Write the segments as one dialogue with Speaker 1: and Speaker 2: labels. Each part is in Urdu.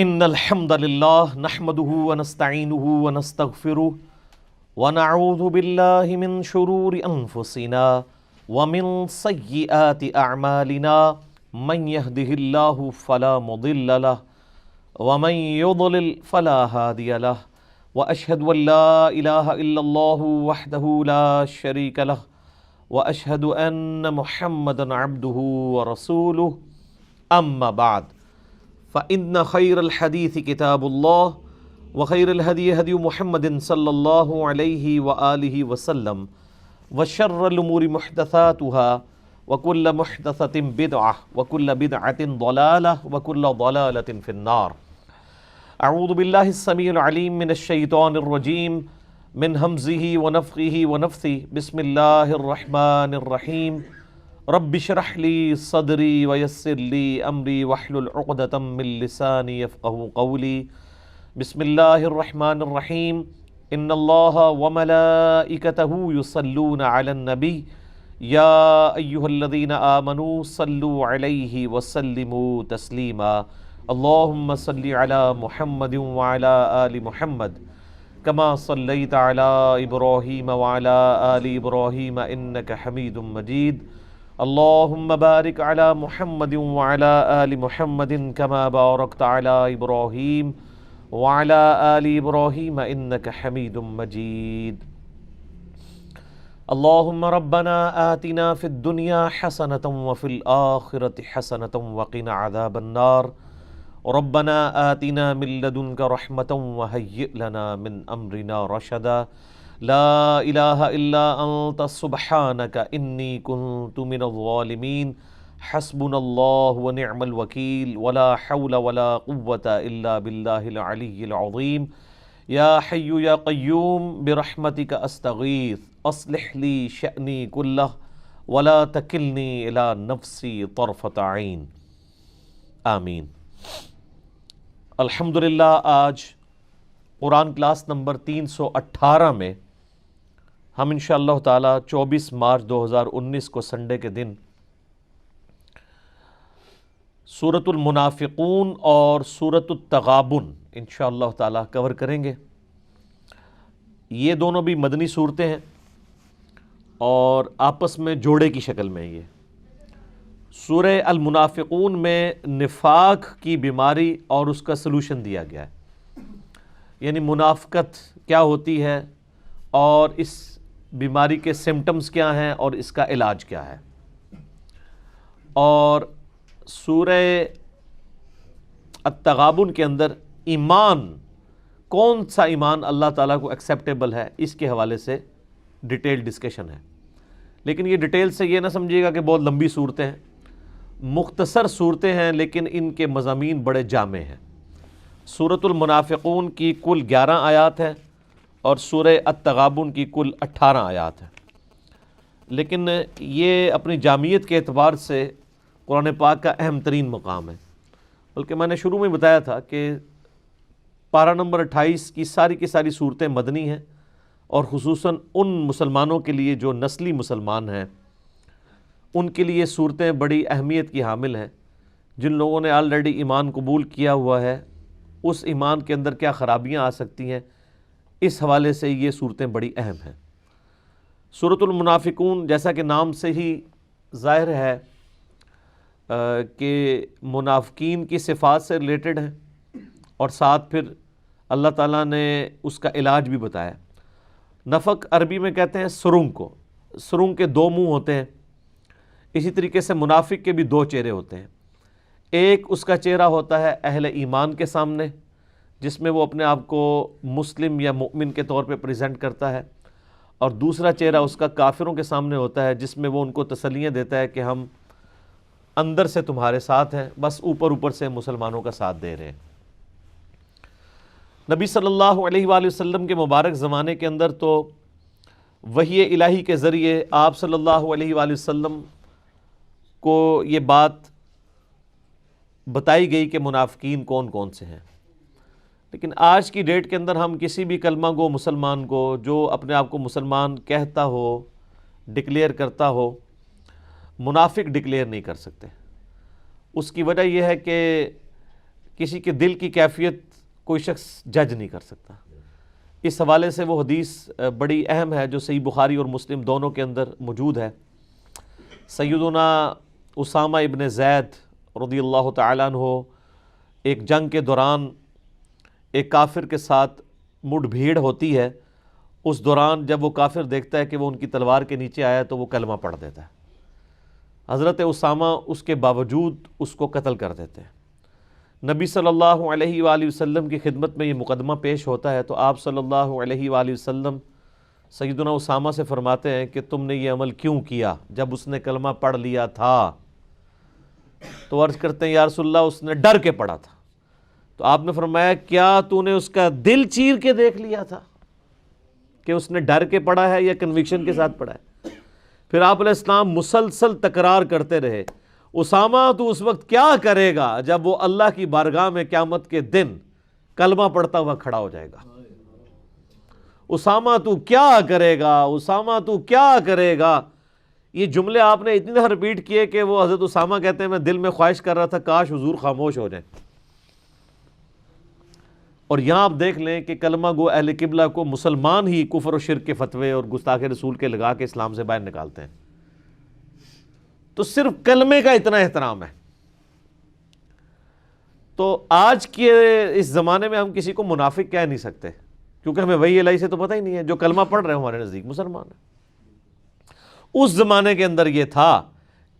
Speaker 1: ان الحمد للہ نحمده ونستعینه ونستغفره ونعوذ باللہ من شرور انفسنا ومن سیئات اعمالنا من يهده اللہ فلا مضل له ومن يضلل فلا هادی له واشهد ان لا الہ الا اللہ وحدہ لا شریک له واشهد ان محمدا عبدہ ورسولہ اما بعد فإن خير الحديث كتاب الله وخير الهدي هدي محمد صلى الله عليه وآله وسلم وشر الأمور محدثاتها وكل محدثة بدعة وكل بدعة ضلالة وكل ضلالة في النار. أعوذ بالله السميع العليم من الشيطان الرجيم من همزه ونفخه ونفثه. بسم الله الرحمن الرحيم. رب اشرح لي صدري ويسر لي امري واحلل عقدة من لساني يفقهوا قولي. بسم الله الرحمن الرحيم. ان الله وملائكته يصلون على النبي يا ايها الذين آمنوا صلوا عليه وسلموا تسليما. اللهم صل على محمد وعلى آل محمد كما صليت على إبراهيم وعلى آل إبراهيم إنك حميد مجيد. اللهم بارك على محمد وعلى آل محمد كما باركت على إبراهيم وعلى آل إبراهيم إنك حميد مجيد. اللهم ربنا آتنا في الدنيا حسنة وفي الآخرة حسنة وقنا عذاب النار. ربنا آتنا من لدنك رحمة وهيئ لنا من أمرنا رشدا. لا الہ الا انت سبحانک انی کنت من الظالمین. حسبنا اللہ ونعم الوکیل ولا حول ولا قوة الا باللہ العلی العظیم. یا حی یا قیوم برحمتک استغیث اصلح لی شأنی کلہ ولا تکلنی الی نفسی طرفۃ عین. آمین. الحمدللہ آج قرآن کلاس نمبر 318 میں ہم انشاءاللہ تعالی 24 مارچ 2019 کو سنڈے کے دن سورۃ المنافقون اور سورۃ التغابن انشاءاللہ تعالی کور کریں گے. یہ دونوں بھی مدنی صورتیں ہیں اور آپس میں جوڑے کی شکل میں. یہ سورہ المنافقون میں نفاق کی بیماری اور اس کا سلوشن دیا گیا ہے، یعنی منافقت کیا ہوتی ہے اور اس بیماری کے سمٹمز کیا ہیں اور اس کا علاج کیا ہے. اور سورہ التغابن کے اندر ایمان، کون سا ایمان اللہ تعالیٰ کو ایکسیپٹیبل ہے، اس کے حوالے سے ڈیٹیل ڈسکشن ہے. لیکن یہ ڈیٹیل سے یہ نہ سمجھیے گا کہ بہت لمبی صورتیں ہیں، مختصر صورتیں ہیں لیکن ان کے مضامین بڑے جامع ہیں. سورۃ المنافقون کی کل 11 آیات ہیں اور سورہ التغابن کی کل 18 آیات ہیں. لیکن یہ اپنی جامعیت کے اعتبار سے قرآن پاک کا اہم ترین مقام ہے. بلکہ میں نے شروع میں بتایا تھا کہ پارہ نمبر 28 کی ساری صورتیں مدنی ہیں اور خصوصاً ان مسلمانوں کے لیے جو نسلی مسلمان ہیں، ان کے لیے صورتیں بڑی اہمیت کی حامل ہیں. جن لوگوں نے آلریڈی ایمان قبول کیا ہوا ہے، اس ایمان کے اندر کیا خرابیاں آ سکتی ہیں، اس حوالے سے یہ صورتیں بڑی اہم ہیں. سورۃ المنافقون جیسا کہ نام سے ہی ظاہر ہے کہ منافقین کی صفات سے ریلیٹڈ ہیں اور ساتھ پھر اللہ تعالیٰ نے اس کا علاج بھی بتایا. نفق عربی میں کہتے ہیں سرنگ کو. سرنگ کے 2 منہ ہوتے ہیں. اسی طریقے سے منافق کے بھی 2 چہرے ہوتے ہیں. ایک اس کا چہرہ ہوتا ہے اہل ایمان کے سامنے، جس میں وہ اپنے آپ کو مسلم یا مؤمن کے طور پہ پریزنٹ کرتا ہے، اور دوسرا چہرہ اس کا کافروں کے سامنے ہوتا ہے، جس میں وہ ان کو تسلیاں دیتا ہے کہ ہم اندر سے تمہارے ساتھ ہیں، بس اوپر سے مسلمانوں کا ساتھ دے رہے ہیں. نبی صلی اللہ علیہ وآلہ وسلم کے مبارک زمانے کے اندر تو وحی الہی کے ذریعے آپ صلی اللہ علیہ وآلہ وسلم کو یہ بات بتائی گئی کہ منافقین کون کون سے ہیں. لیکن آج کی ڈیٹ کے اندر ہم کسی بھی کلمہ گو مسلمان کو جو اپنے آپ کو مسلمان کہتا ہو، ڈکلیئر کرتا ہو، منافق ڈکلیئر نہیں کر سکتے. اس کی وجہ یہ ہے کسی کے دل کی کیفیت کوئی شخص جج نہیں کر سکتا۔ اس حوالے سے وہ حدیث بڑی اہم ہے جو صحیح بخاری اور مسلم دونوں کے اندر موجود ہے۔ سیدنا اسامہ ابن زید رضی اللہ تعالیٰ عنہ ایک جنگ کے دوران ایک کافر کے ساتھ مڈ بھیڑ ہوتی ہے، اس دوران جب وہ کافر دیکھتا ہے کہ وہ ان کی تلوار کے نیچے آیا تو وہ کلمہ پڑھ دیتا ہے۔ حضرت اسامہ اس کے باوجود اس کو قتل کر دیتے ہیں۔ نبی صلی اللہ علیہ وآلہ وسلم کی خدمت میں یہ مقدمہ پیش ہوتا ہے تو آپ صلی اللہ علیہ وآلہ وسلم سیدنا اسامہ سے فرماتے ہیں کہ تم نے یہ عمل کیوں کیا جب اس نے کلمہ پڑھ لیا تھا؟ تو عرض کرتے ہیں یا رسول اللہ اس نے ڈر کے پڑھا تھا۔ تو آپ نے فرمایا کیا تو نے اس کا دل چیر کے دیکھ لیا تھا کہ اس نے ڈر کے پڑھا ہے یا کنوکشن کے ساتھ پڑھا ہے؟ پھر آپ علیہ السلام مسلسل تکرار کرتے رہے، اسامہ تو اس وقت کیا کرے گا جب وہ اللہ کی بارگاہ میں قیامت کے دن کلمہ پڑھتا ہوا کھڑا ہو جائے گا؟ اسامہ تو کیا کرے گا، اسامہ تو کیا کرے گا؟ یہ جملے آپ نے اتنی دفعہ ریپیٹ کیے کہ وہ حضرت اسامہ کہتے ہیں میں دل میں خواہش کر رہا تھا کاش حضور خاموش ہو جائیں۔ اور یہاں آپ دیکھ لیں کہ کلمہ گو اہل قبلہ کو مسلمان ہی کفر و شرک کے فتوے اور گستاخ رسول کے لگا کے اسلام سے باہر نکالتے ہیں۔ تو صرف کلمے کا اتنا احترام ہے۔ تو آج کے اس زمانے میں ہم کسی کو منافق کہہ نہیں سکتے کیونکہ ہمیں وحی الہی سے تو پتہ ہی نہیں ہے، جو کلمہ پڑھ رہے ہیں ہمارے نزدیک مسلمان ہیں۔ اس زمانے کے اندر یہ تھا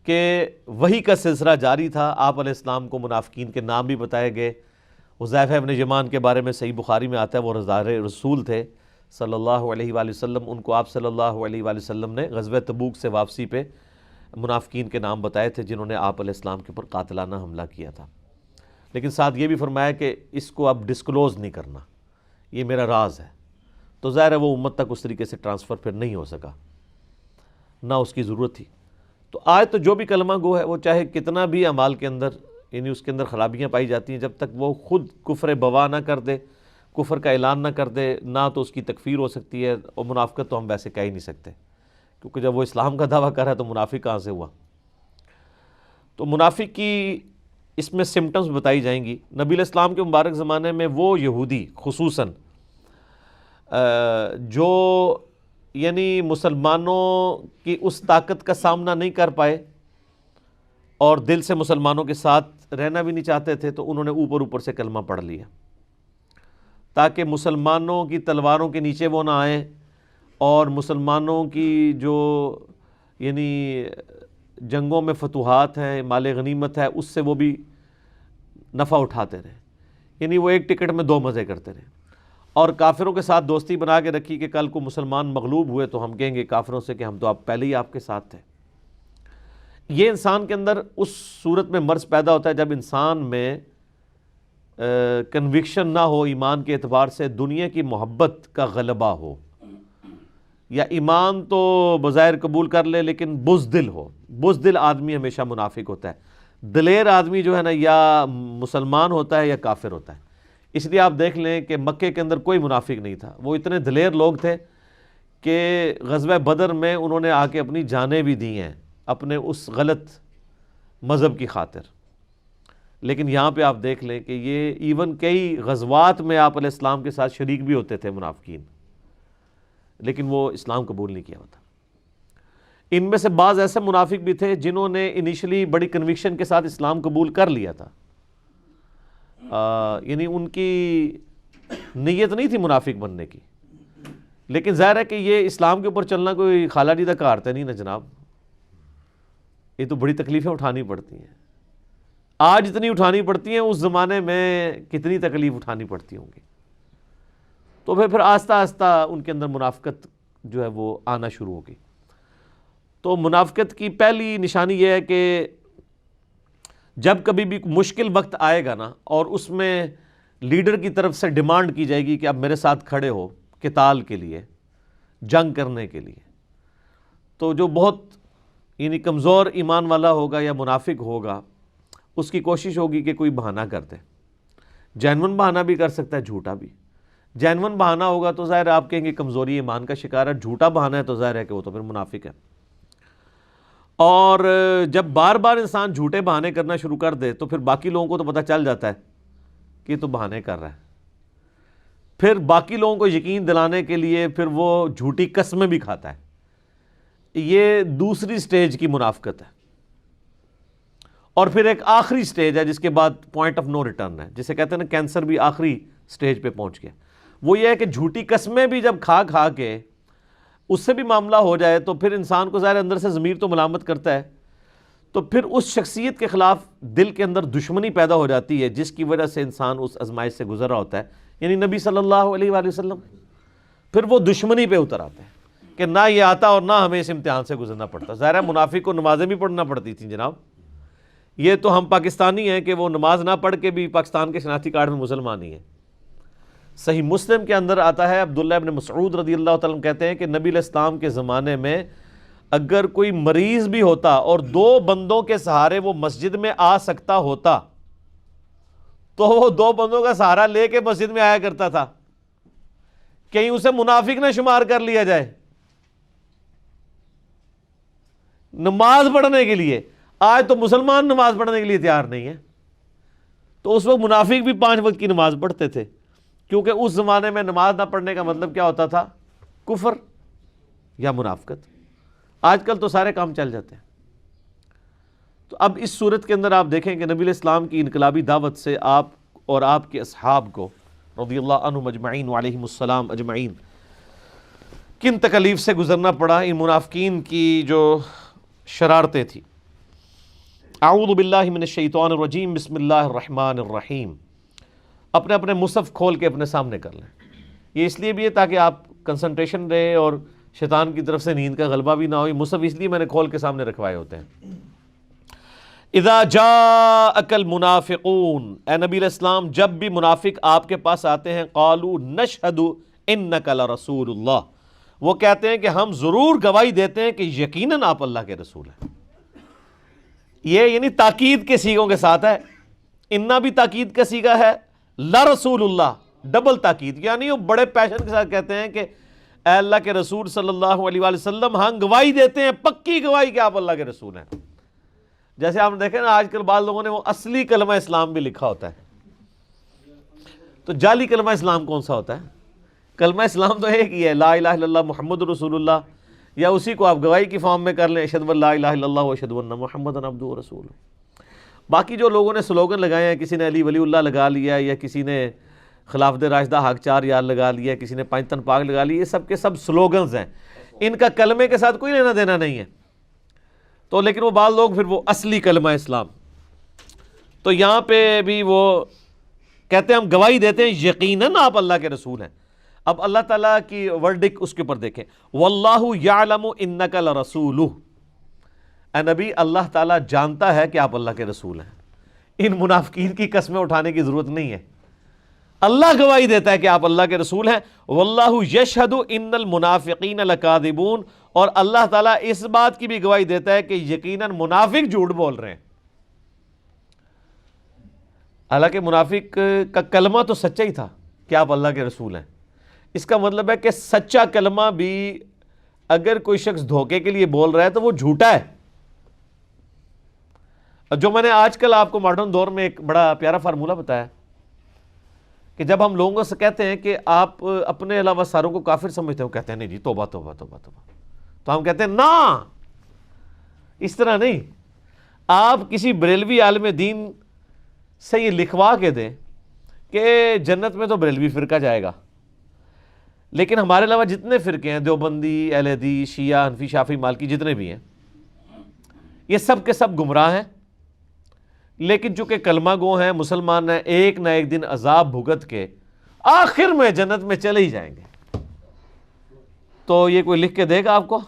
Speaker 1: کہ وحی کا سلسلہ جاری تھا، آپ علیہ السلام کو منافقین کے نام بھی بتائے گئے۔ حذیفہ ابن یمان کے بارے میں صحیح بخاری میں آتا ہے وہ رضا رسول تھے صلی اللہ علیہ وآلہ وسلم، ان کو آپ صلی اللہ علیہ وآلہ وسلم نے غزوہ تبوک سے واپسی پہ منافقین کے نام بتائے تھے جنہوں نے آپ علیہ السلام کے اوپر قاتلانہ حملہ کیا تھا، لیکن ساتھ یہ بھی فرمایا کہ اس کو اب ڈسکلوز نہیں کرنا، یہ میرا راز ہے۔ تو ظاہر ہے وہ امت تک اس طریقے سے ٹرانسفر پھر نہیں ہو سکا، نہ اس کی ضرورت تھی۔ تو آج تو جو بھی کلمہ گو ہے وہ چاہے کتنا بھی اعمال کے اندر یعنی اس کے اندر خرابیاں پائی جاتی ہیں، جب تک وہ خود کفر بوا نہ کر دے، کفر کا اعلان نہ کر دے، نہ تو اس کی تکفیر ہو سکتی ہے، اور منافقت تو ہم ویسے کہہ ہی نہیں سکتے کیونکہ جب وہ اسلام کا دعویٰ کر رہا ہے تو منافق کہاں سے ہوا؟ تو منافق کی اس میں سمٹمز بتائی جائیں گی۔ نبی علیہ السلام کے مبارک زمانے میں وہ یہودی خصوصاً جو یعنی مسلمانوں کی اس طاقت کا سامنا نہیں کر پائے اور دل سے مسلمانوں کے ساتھ رہنا بھی نہیں چاہتے تھے، تو انہوں نے اوپر سے کلمہ پڑھ لیا تاکہ مسلمانوں کی تلواروں کے نیچے وہ نہ آئیں اور مسلمانوں کی جو یعنی جنگوں میں فتوحات ہیں، مال غنیمت ہے، اس سے وہ بھی نفع اٹھاتے رہے، یعنی وہ ایک ٹکٹ میں دو مزے کرتے رہے۔ اور کافروں کے ساتھ دوستی بنا کے رکھی کہ کل کو مسلمان مغلوب ہوئے تو ہم کہیں گے کافروں سے کہ ہم تو آپ پہلے ہی آپ کے ساتھ تھے۔ یہ انسان کے اندر اس صورت میں مرض پیدا ہوتا ہے جب انسان میں کنوکشن نہ ہو ایمان کے اعتبار سے، دنیا کی محبت کا غلبہ ہو، یا ایمان تو بظاہر قبول کر لے لیکن بزدل ہو۔ بزدل آدمی ہمیشہ منافق ہوتا ہے، دلیر آدمی جو ہے نا یا مسلمان ہوتا ہے یا کافر ہوتا ہے۔ اس لیے آپ دیکھ لیں کہ مکے کے اندر کوئی منافق نہیں تھا، وہ اتنے دلیر لوگ تھے کہ غزوہ بدر میں انہوں نے آ کے اپنی جانیں بھی دی ہیں اپنے اس غلط مذہب کی خاطر۔ لیکن یہاں پہ آپ دیکھ لیں کہ یہ ایون کئی غزوات میں آپ علیہ السلام کے ساتھ شریک بھی ہوتے تھے منافقین، لیکن وہ اسلام قبول نہیں کیا ہوتا۔ ان میں سے بعض ایسے منافق بھی تھے جنہوں نے انیشلی بڑی کنوکشن کے ساتھ اسلام قبول کر لیا تھا، یعنی ان کی نیت نہیں تھی منافق بننے کی، لیکن ظاہر ہے کہ یہ اسلام کے اوپر چلنا کوئی خالہ جی کا کارتا نہیں نا جناب، یہ تو بڑی تکلیفیں اٹھانی پڑتی ہیں۔ آج اتنی اٹھانی پڑتی ہیں، اس زمانے میں کتنی تکلیف اٹھانی پڑتی ہوں گی۔ تو پھر آہستہ آہستہ ان کے اندر منافقت جو ہے وہ آنا شروع ہوگی۔ تو منافقت کی پہلی نشانی یہ ہے کہ جب کبھی بھی مشکل وقت آئے گا نا اور اس میں لیڈر کی طرف سے ڈیمانڈ کی جائے گی کہ اب میرے ساتھ کھڑے ہو قتال کے لیے، جنگ کرنے کے لیے، تو جو بہت یعنی کمزور ایمان والا ہوگا یا منافق ہوگا اس کی کوشش ہوگی کہ کوئی بہانہ کر دے۔ جینون بہانہ بھی کر سکتا ہے، جھوٹا بھی۔ جینون بہانہ ہوگا تو ظاہر ہے آپ کہیں گے کمزوری ایمان کا شکار ہے، جھوٹا بہانہ ہے تو ظاہر ہے کہ وہ تو پھر منافق ہے۔ اور جب بار بار انسان جھوٹے بہانے کرنا شروع کر دے تو پھر باقی لوگوں کو تو پتہ چل جاتا ہے کہ یہ تو بہانے کر رہا ہے. پھر باقی لوگوں کو یقین دلانے کے لیے پھر وہ جھوٹی قسمیں بھی کھاتا ہے. یہ دوسری سٹیج کی منافقت ہے. اور پھر ایک آخری سٹیج ہے جس کے بعد پوائنٹ آف نو ریٹرن ہے, جسے کہتے ہیں نا کینسر بھی آخری سٹیج پہ پہنچ گیا. وہ یہ ہے کہ جھوٹی قسمیں بھی جب کھا کھا کے اس سے بھی معاملہ ہو جائے تو پھر انسان کو ظاہر اندر سے ضمیر تو ملامت کرتا ہے, تو پھر اس شخصیت کے خلاف دل کے اندر دشمنی پیدا ہو جاتی ہے جس کی وجہ سے انسان اس آزمائش سے گزر رہا ہوتا ہے, یعنی نبی صلی اللہ علیہ وآلہ وسلم. پھر وہ دشمنی پہ اتر آتے ہیں کہ نہ یہ آتا اور نہ ہمیں اس امتحان سے گزرنا پڑتا. ظاہر ہے منافق کو نمازیں بھی پڑھنا پڑتی تھیں جناب. یہ تو ہم پاکستانی ہیں کہ وہ نماز نہ پڑھ کے بھی پاکستان کے شناختی کارڈ میں مسلمان ہی ہیں. صحیح مسلم کے اندر آتا ہے, عبداللہ ابن مسعود رضی اللہ تعالیٰ عنہ کہتے ہیں کہ نبی علیہ السلام کے زمانے میں اگر کوئی مریض بھی ہوتا اور 2 بندوں کے سہارے وہ مسجد میں آ سکتا ہوتا تو وہ 2 بندوں کا سہارا لے کے مسجد میں آیا کرتا تھا, کہیں اسے منافق نہ شمار کر لیا جائے نماز پڑھنے کے لیے. آج تو مسلمان نماز پڑھنے کے لیے تیار نہیں ہے, تو اس وقت منافق بھی 5 وقت کی نماز پڑھتے تھے, کیونکہ اس زمانے میں نماز نہ پڑھنے کا مطلب کیا ہوتا تھا؟ کفر یا منافقت. آج کل تو سارے کام چل جاتے ہیں. تو اب اس صورت کے اندر آپ دیکھیں کہ نبی علیہ السلام کی انقلابی دعوت سے آپ اور آپ کے اصحاب کو رضی اللہ عنہم اجمعین وعلیہم السلام اجمعین کن تکلیف سے گزرنا پڑا, ان منافقین کی جو شرارتیں تھیں. اعوذ باللہ من الشیطان الرجیم, بسم اللہ الرحمن الرحیم. اپنے اپنے مصحف کھول کے اپنے سامنے کر لیں. یہ اس لیے بھی ہے تاکہ آپ کنسنٹریشن رہے اور شیطان کی طرف سے نیند کا غلبہ بھی نہ ہو. یہ مصحف اس لیے میں نے کھول کے سامنے رکھوائے ہوتے ہیں. اذا جاءک المنافقون, اے نبی علیہ السلام جب بھی منافق آپ کے پاس آتے ہیں, قالوا نشہد انک لرسول اللہ, وہ کہتے ہیں کہ ہم ضرور گواہی دیتے ہیں کہ یقیناً آپ اللہ کے رسول ہیں. یہ یعنی تاکید کے سیغوں کے ساتھ ہے. اننا بھی تاکید کا سیغہ ہے, لرسول اللہ ڈبل تاکید, یعنی وہ بڑے پیشن کے ساتھ کہتے ہیں کہ اے اللہ کے رسول صلی اللہ علیہ وآلہ وسلم ہم گواہی دیتے ہیں, پکی گواہی کہ آپ اللہ کے رسول ہیں. جیسے آپ نے دیکھیں نا آج کل بعض لوگوں نے وہ اصلی کلمہ اسلام بھی لکھا ہوتا ہے, تو جعلی کلمہ اسلام کون سا ہوتا ہے؟ کلمہ اسلام تو ایک ہی ہے, لا الہ الا اللہ محمد رسول اللہ, یا اسی کو آپ گواہی کی فارم میں کر لیں, اشہد ان لا الہ الا اللہ و اشہد ان محمدًا عبدہ و رسولہ. باقی جو لوگوں نے سلوگن لگائے ہیں, کسی نے علی ولی اللہ لگا لیا, یا کسی نے خلافت راشدہ حق 4 یار لگا لیا, کسی نے 5 تن پاک لگا لیا, یہ سب کے سب سلوگنز ہیں, ان کا کلمے کے ساتھ کوئی لینا دینا نہیں ہے. تو لیکن وہ بعض لوگ پھر وہ اصلی کلمہ اسلام, تو یہاں پہ بھی وہ کہتے ہیں ہم گواہی دیتے ہیں یقیناً آپ اللہ کے رسول ہیں. اب اللہ تعالیٰ کی ورڈک اس کے اوپر دیکھیں, واللہ یعلم انک لرسولہ, اے نبی اللہ تعالیٰ جانتا ہے کہ آپ اللہ کے رسول ہیں. ان منافقین کی قسمیں اٹھانے کی ضرورت نہیں ہے, اللہ گواہی دیتا ہے کہ آپ اللہ کے رسول ہیں. واللہ یشہد ان المنافقین لکاذبون, اور اللہ تعالیٰ اس بات کی بھی گواہی دیتا ہے کہ یقیناً منافق جھوٹ بول رہے ہیں. حالانکہ منافق کا کلمہ تو سچا ہی تھا کہ آپ اللہ کے رسول ہیں. اس کا مطلب ہے کہ سچا کلمہ بھی اگر کوئی شخص دھوکے کے لیے بول رہا ہے تو وہ جھوٹا ہے. جو میں نے آج کل آپ کو ماڈرن دور میں ایک بڑا پیارا فارمولہ بتایا کہ جب ہم لوگوں سے کہتے ہیں کہ آپ اپنے علاوہ ساروں کو کافر سمجھتے ہو, کہتے ہیں نہیں جی توبہ توبہ توبہ توبہ, تو ہم کہتے ہیں نا اس طرح نہیں. آپ کسی بریلوی عالم دین سے یہ لکھوا کے دیں کہ جنت میں تو بریلوی فرقہ جائے گا, لیکن ہمارے علاوہ جتنے فرقے ہیں, دیوبندی, اہل حدیث, شیعہ, حنفی, شافعی, مالکی, جتنے بھی ہیں, یہ سب کے سب گمراہ ہیں. لیکن چونکہ کلمہ گو ہیں, مسلمان ہیں, ایک نہ ایک دن عذاب بھگت کے آخر میں جنت میں چلے ہی جائیں گے. تو یہ کوئی لکھ کے دے گا آپ کو؟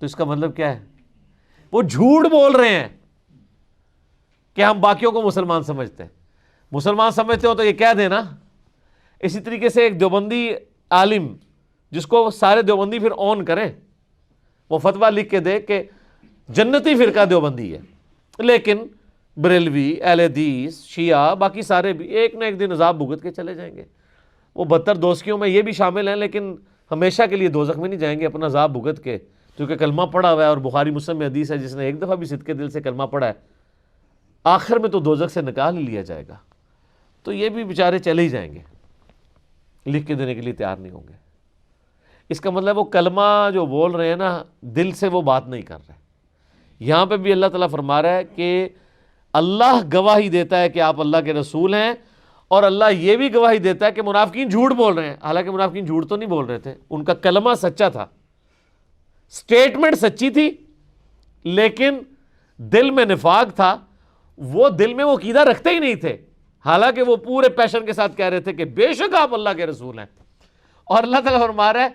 Speaker 1: تو اس کا مطلب کیا ہے؟ وہ جھوٹ بول رہے ہیں کہ ہم باقیوں کو مسلمان سمجھتے ہیں. مسلمان سمجھتے ہو تو یہ کہہ دینا. اسی طریقے سے ایک دیوبندی عالم جس کو سارے دیوبندی پھر اون کریں, وہ فتویٰ لکھ کے دے کہ جنتی فرقہ دیوبندی ہے, لیکن بریلوی, اہل حدیث, شیعہ, باقی سارے بھی ایک نہ ایک دن عذاب بھگت کے چلے جائیں گے. وہ 72 دوزخیوں میں یہ بھی شامل ہیں, لیکن ہمیشہ کے لیے دوزخ میں نہیں جائیں گے اپنا عذاب بھگت کے, کیونکہ کلمہ پڑھا ہوا ہے. اور بخاری مسلم میں حدیث ہے, جس نے ایک دفعہ بھی صدقے دل سے کلمہ پڑھا ہے آخر میں تو دوزخ سے نکال ہی لیا جائے گا. تو یہ بھی بیچارے چلے ہی جائیں گے، لکھ کے دینے کے لیے تیار نہیں ہوں گے۔ اس کا مطلب وہ کلمہ جو بول رہے ہیں نا، دل سے وہ بات نہیں کر رہے۔ یہاں پہ بھی اللہ تعالیٰ فرما رہا ہے کہ اللہ گواہی دیتا ہے کہ آپ اللہ کے رسول ہیں، اور اللہ یہ بھی گواہی دیتا ہے کہ منافقین جھوٹ بول رہے ہیں۔ حالانکہ منافقین جھوٹ تو نہیں بول رہے تھے، ان کا کلمہ سچا تھا، سٹیٹمنٹ سچی تھی، لیکن دل میں نفاق تھا، وہ دل میں وہ عقیدہ رکھتے ہی نہیں تھے، حالانکہ وہ پورے پیشن کے ساتھ کہہ رہے تھے کہ بے شک آپ اللہ کے رسول ہیں۔ اور اللہ تعالیٰ فرما رہا ہے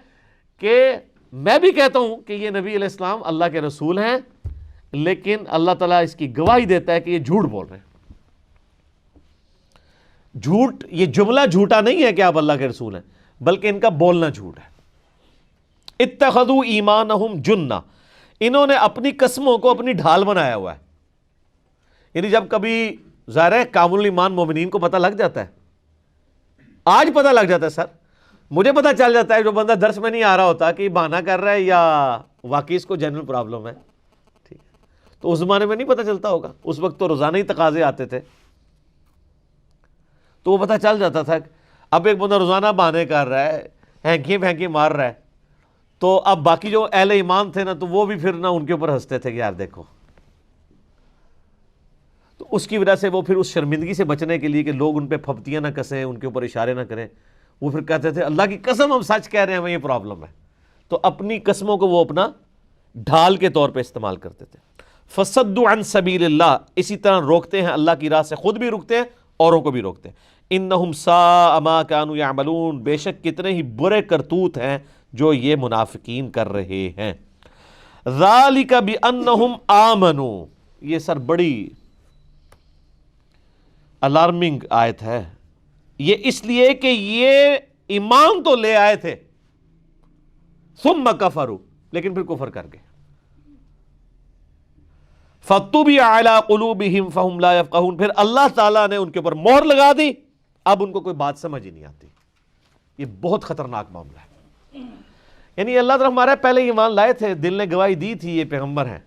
Speaker 1: کہ میں بھی کہتا ہوں کہ یہ نبی علیہ السلام اللہ کے رسول ہیں، لیکن اللہ تعالیٰ اس کی گواہی دیتا ہے کہ یہ جھوٹ بول رہے ہیں۔ جھوٹ، یہ جملہ جھوٹا نہیں ہے کہ آپ اللہ کے رسول ہیں، بلکہ ان کا بولنا جھوٹ ہے۔ اتخذوا ایمانہم جنہ، انہوں نے اپنی قسموں کو اپنی ڈھال بنایا ہوا ہے۔ یعنی جب کبھی ظاہر ہے کامل ایمان مومنین کو پتہ لگ جاتا ہے، آج پتہ لگ جاتا ہے، سر مجھے پتہ چل جاتا ہے جو بندہ درس میں نہیں آ رہا ہوتا کہ یہ بہانہ کر رہا ہے یا واقعی اس کو جنرل پرابلم ہے، ٹھیک ہے، تو اس زمانے میں نہیں پتہ چلتا ہوگا، اس وقت تو روزانہ ہی تقاضے آتے تھے، تو وہ پتہ چل جاتا تھا۔ اب ایک بندہ روزانہ بہانے کر رہا ہے، ہینکی پھینکی مار رہا ہے، تو اب باقی جو اہل ایمان تھے نا، تو وہ بھی پھر نا ان کے اوپر ہنستے تھے کہ یار دیکھو، تو اس کی وجہ سے وہ پھر اس شرمندگی سے بچنے کے لیے کہ لوگ ان پہ پھپتیاں نہ کسیں، ان کے اوپر اشارے نہ کریں، وہ پھر کہتے تھے اللہ کی قسم ہم سچ کہہ رہے ہیں، ہمیں یہ پرابلم ہے۔ تو اپنی قسموں کو وہ اپنا ڈھال کے طور پہ استعمال کرتے تھے۔ فصدوا عن سبیل اللہ، اسی طرح روکتے ہیں اللہ کی راہ سے، خود بھی رکتے ہیں، اوروں کو بھی روکتے ہیں۔ انہم ساء ما كانوا يعملون، بے شک کتنے ہی برے کرتوت ہیں جو یہ منافقین کر رہے ہیں۔ ذالک بانہم آمنوا، یہ سر بڑی الارمنگ آیت ہے، یہ اس لیے کہ یہ ایمان تو لے آئے تھے، ثم کفروا، لیکن پھر کفر کر گئے۔ فطبع علی قلوبہم فہم لا یفقہون، پھر اللہ تعالیٰ نے ان کے اوپر مہر لگا دی، اب ان کو کوئی بات سمجھ ہی نہیں آتی۔ یہ بہت خطرناک معاملہ ہے۔ یعنی اللہ تعالیٰ ہمارا پہلے ایمان لائے تھے، دل نے گواہی دی تھی یہ پیغمبر ہیں،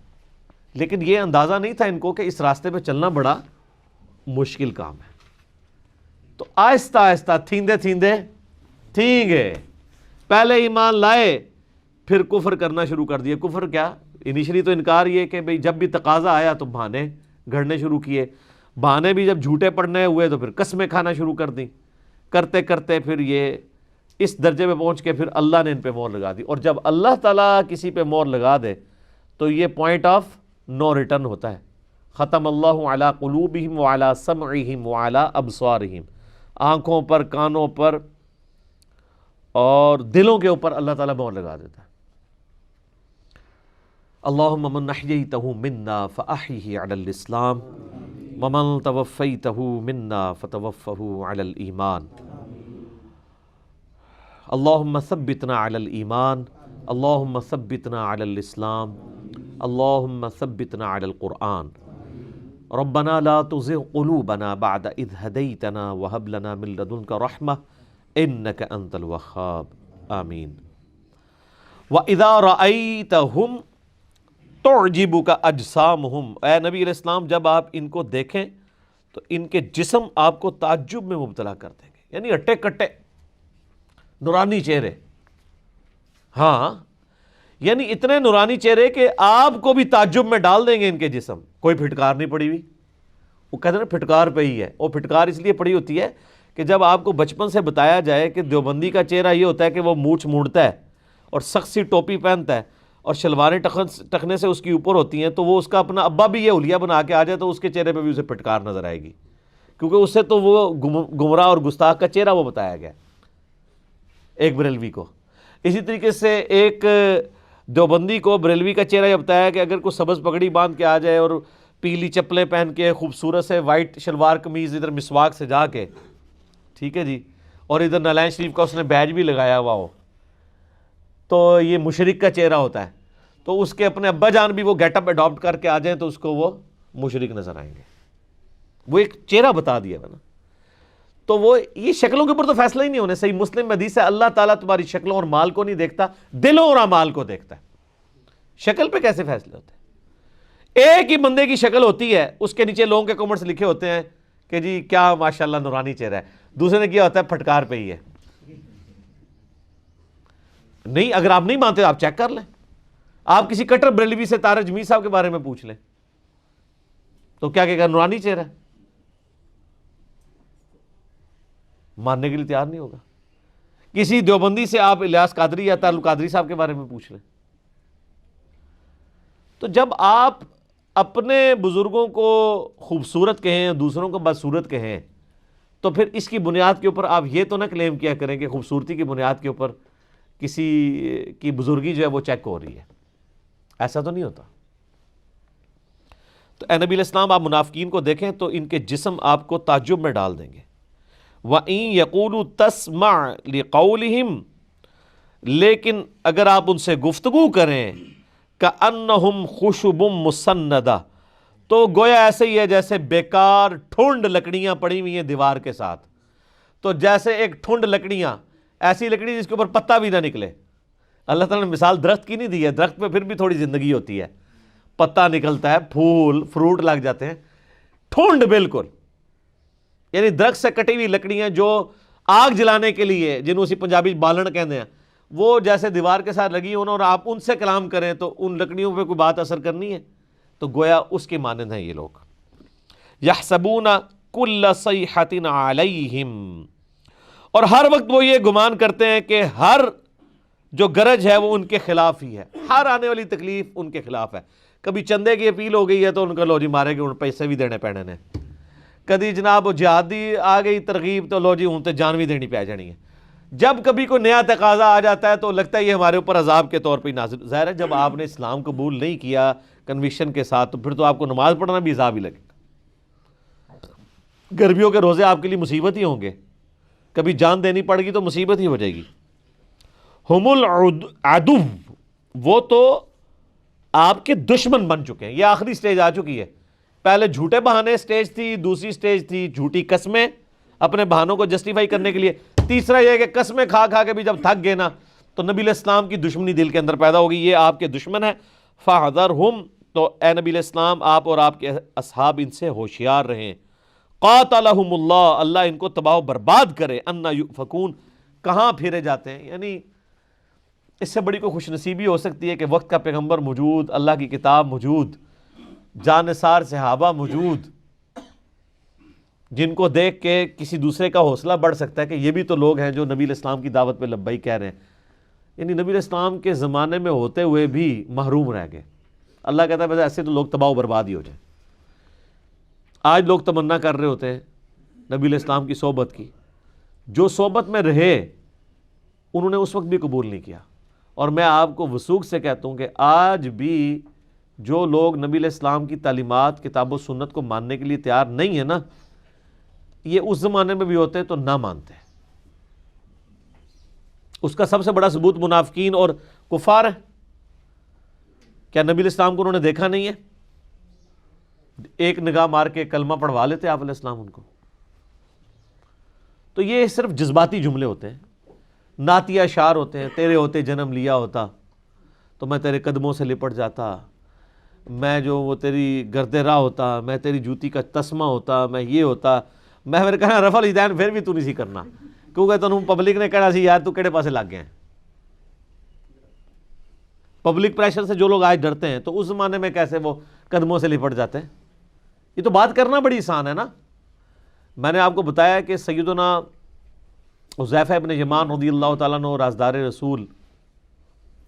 Speaker 1: لیکن یہ اندازہ نہیں تھا ان کو کہ اس راستے پہ چلنا بڑا مشکل کام ہے۔ تو آہستہ آہستہ تھیندے تھیندے تھیں گے، پہلے ایمان لائے پھر کفر کرنا شروع کر دیا۔ کفر کیا، انیشلی تو انکار یہ کہ بھئی جب بھی تقاضا آیا تو بہانے گھڑنے شروع کیے، بہانے بھی جب جھوٹے پڑنے ہوئے تو پھر قسمیں کھانا شروع کر دیں، کرتے کرتے پھر یہ اس درجے پہ پہنچ کے پھر اللہ نے ان پہ مہر لگا دی۔ اور جب اللہ تعالیٰ کسی پہ مہر لگا دے تو یہ پوائنٹ آف نو ریٹرن ہوتا ہے۔ ختم اللہ علی قلوبہم وعلی سمعہم وعلی ابصارہم، آنکھوں پر، کانوں پر اور دلوں کے اوپر اللہ تعالیٰ مہر لگا دیتا ہے۔ اللہم من احییتہ منا فاحیہ علی الاسلام ومن توفیتہ منا فتوفہ علی الایمان، اللہم ثبتنا علی الایمان، اللہم ثبتنا علی الاسلام، اللہم ثبتنا علی القرآن، ربنا لا تزغ قلوبنا بعد اذ ہدیتنا وہب لنا من لدنک رحمہ انک انت الوہاب، آمین۔ وَإِذَا رَأَيْتَهُمْ تُعْجِبُكَ أَجْسَامُهُمْ، اے نبی علیہ السلام جب آپ ان کو دیکھیں تو ان کے جسم آپ کو تعجب میں مبتلا کر دیں گے، یعنی اٹے کٹے نورانی چہرے، ہاں یعنی اتنے نورانی چہرے کہ آپ کو بھی تعجب میں ڈال دیں گے ان کے جسم۔ کوئی پھٹکار نہیں پڑی ہوئی، وہ کہتے ہیں نا پھٹکار پہ ہی ہے، وہ پھٹکار اس لیے پڑی ہوتی ہے کہ جب آپ کو بچپن سے بتایا جائے کہ دیوبندی کا چہرہ یہ ہوتا ہے کہ وہ مونچھ مونڈتا ہے اور سخت سی ٹوپی پہنتا ہے اور شلواریں ٹخنے سے اس کی اوپر ہوتی ہیں، تو وہ اس کا اپنا ابا بھی یہ حلیہ بنا کے آ جائے تو اس کے چہرے پہ بھی اسے پھٹکار نظر آئے گی، کیونکہ اس سے تو وہ گمراہ اور گستاخ کا چہرہ وہ بتایا گیا ایک بریلوی کو۔ اسی طریقے سے ایک دیوبندی کو بریلوی کا چہرہ یہ بتایا کہ اگر کوئی سبز پگڑی باندھ کے آ جائے اور پیلی چپلیں پہن کے خوبصورت سے وائٹ شلوار قمیض ادھر مسواک سے جا کے، ٹھیک ہے جی، اور ادھر نالائن شریف کا اس نے بیج بھی لگایا ہوا ہو، تو یہ مشرک کا چہرہ ہوتا ہے۔ تو اس کے اپنے ابا جان بھی وہ گیٹ اپ اڈاپٹ کر کے آ جائیں تو اس کو وہ مشرک نظر آئیں گے۔ وہ ایک چہرہ بتا دیا ہے نا، تو وہ یہ شکلوں کے اوپر تو فیصلہ ہی نہیں ہونے۔ صحیح مسلم میں حدیث ہے اللہ تعالیٰ تمہاری شکلوں اور مال کو نہیں دیکھتا، دلوں اور اعمال کو دیکھتا ہے۔ شکل پہ کیسے فیصلے ہوتے ہیں؟ ایک ہی بندے کی شکل ہوتی ہے، اس کے نیچے لوگوں کے کمنٹس لکھے ہوتے ہیں کہ جی کیا ماشاءاللہ نورانی چہرہ ہے، دوسرے نے کیا ہوتا ہے پھٹکار پہ ہی ہے. نہیں، اگر آپ نہیں مانتے آپ چیک کر لیں. آپ کسی کٹر بریلوی سے طارق جمیل صاحب کے بارے میں پوچھ لیں تو کیا کہے گا؟ نورانی چہرہ ہے. ماننے کے لیے تیار نہیں ہوگا. کسی دیوبندی سے آپ الیاس قادری یا تعلق قادری صاحب کے بارے میں پوچھ لیں. تو جب آپ اپنے بزرگوں کو خوبصورت کہیں، دوسروں کو بدصورت کہیں، تو پھر اس کی بنیاد کے اوپر آپ یہ تو نہ کلیم کیا کریں کہ خوبصورتی کی بنیاد کے اوپر کسی کی بزرگی جو ہے وہ چیک ہو رہی ہے. ایسا تو نہیں ہوتا. تو اے نبی علیہ السلام آپ منافقین کو دیکھیں تو ان کے جسم آپ کو تعجب میں ڈال دیں گے. وَإِن يَقُولُوا تَسْمَعْ لِقَوْلِهِمْ، لیکن اگر آپ ان سے گفتگو کریں كَأَنَّهُمْ خُشُبٌ مُّسَنَّدَةٌ، تو گویا ایسے ہی ہے جیسے بیکار ٹھنڈ لکڑیاں پڑی ہوئی ہیں دیوار کے ساتھ. تو جیسے ایک ٹھنڈ لکڑیاں، ایسی لکڑی جس کے اوپر پتا بھی نہ نکلے. اللہ تعالیٰ نے مثال درخت کی نہیں دی ہے، درخت پہ پھر بھی تھوڑی زندگی ہوتی ہے، پتا نکلتا ہے، پھول فروٹ لگ جاتے ہیں. ٹھنڈ بالکل، یعنی درخت سے کٹی ہوئی لکڑیاں جو آگ جلانے کے لیے، جنہوں اسی پنجابی بالن کہتے ہیں، وہ جیسے دیوار کے ساتھ لگی ہوں اور آپ ان سے کلام کریں تو ان لکڑیوں پہ کوئی بات اثر کرنی ہے. تو گویا اس کے مانند ہیں یہ لوگ. یحسبون کل صیحۃ علیہم، اور ہر وقت وہ یہ گمان کرتے ہیں کہ ہر جو گرج ہے وہ ان کے خلاف ہی ہے، ہر آنے والی تکلیف ان کے خلاف ہے. کبھی چندے کی اپیل ہو گئی ہے تو ان کا لو جی مارے گے، ان پیسے بھی دینے پینے نے. کدی جناب جہادی آ گئی ترغیب تو لو جی ان تے جان بھی دینی پی جانی ہے. جب کبھی کوئی نیا تقاضا آ جاتا ہے تو لگتا ہے یہ ہمارے اوپر عذاب کے طور پہ نازل. ظاہر ہے جب آپ نے اسلام قبول نہیں کیا کنوکشن کے ساتھ تو پھر تو آپ کو نماز پڑھنا بھی عذاب ہی لگے گا. گرمیوں کے روزے آپ کے لیے مصیبت ہی ہوں گے، کبھی جان دینی پڑ گی تو مصیبت ہی ہو جائے گی. ہم العدو، وہ تو آپ کے دشمن بن چکے ہیں. یہ آخری سٹیج آ چکی ہے. پہلے جھوٹے بہانے سٹیج تھی، دوسری سٹیج تھی جھوٹی قسمیں اپنے بہانوں کو جسٹیفائی کرنے کے لیے، تیسرا یہ ہے کہ قسمیں کھا کھا کے بھی جب تھک گئے نا تو نبی علیہ السلام کی دشمنی دل کے اندر پیدا ہوگی. یہ آپ کے دشمن ہیں. فَحْذَرْهُمْ، تو اے نبی علیہ السلام آپ اور آپ کے اصحاب ان سے ہوشیار رہیں. قاتلہم اللہ، اللہ ان کو تباہ و برباد کرے. اَنَّا یُؤْفَکُونَ، کہاں پھیرے جاتے ہیں. یعنی اس سے بڑی کوئی خوش نصیبی ہو سکتی ہے کہ وقت کا پیغمبر موجود، اللہ کی کتاب موجود، جانثار صحابہ موجود، جن کو دیکھ کے کسی دوسرے کا حوصلہ بڑھ سکتا ہے کہ یہ بھی تو لوگ ہیں جو نبی علیہ السلام کی دعوت پہ لبیک کہہ رہے ہیں. یعنی نبی علیہ السلام کے زمانے میں ہوتے ہوئے بھی محروم رہ گئے. اللہ کہتا ہے بس ایسے تو لوگ تباہ و برباد ہی ہو جائیں. آج لوگ تمنا کر رہے ہوتے ہیں نبی علیہ السلام کی صحبت کی، جو صحبت میں رہے انہوں نے اس وقت بھی قبول نہیں کیا. اور میں آپ کو وثوق سے کہتا ہوں کہ آج بھی جو لوگ نبی علیہ السلام کی تعلیمات کتاب و سنت کو ماننے کے لیے تیار نہیں ہے نا، یہ اس زمانے میں بھی ہوتے تو نہ مانتے. اس کا سب سے بڑا ثبوت منافقین اور کفار ہے. کیا نبی علیہ السلام کو انہوں نے دیکھا نہیں ہے؟ ایک نگاہ مار کے کلمہ پڑھوا لیتے آپ علیہ السلام ان کو. تو یہ صرف جذباتی جملے ہوتے ہیں، نعتیہ اشعار ہوتے ہیں. تیرے ہوتے جنم لیا ہوتا تو میں تیرے قدموں سے لپٹ جاتا، میں جو وہ تیری گرد راہ ہوتا، میں تیری جوتی کا تسمہ ہوتا، میں یہ ہوتا. میں میرے کہنا رفع الیدین پھر بھی تو نہیں سی کرنا، کیونکہ تنوں پبلک نے کہنا سی یار تو کہڑے پاسے لگ گئے ہیں. پبلک پریشر سے جو لوگ آج ڈرتے ہیں تو اس زمانے میں کیسے وہ قدموں سے لپٹ جاتے ہیں. یہ تو بات کرنا بڑی آسان ہے نا. میں نے آپ کو بتایا کہ سیدنا حذیفہ ابن یمان رضی اللہ تعالیٰ عنہ رازدار رسول،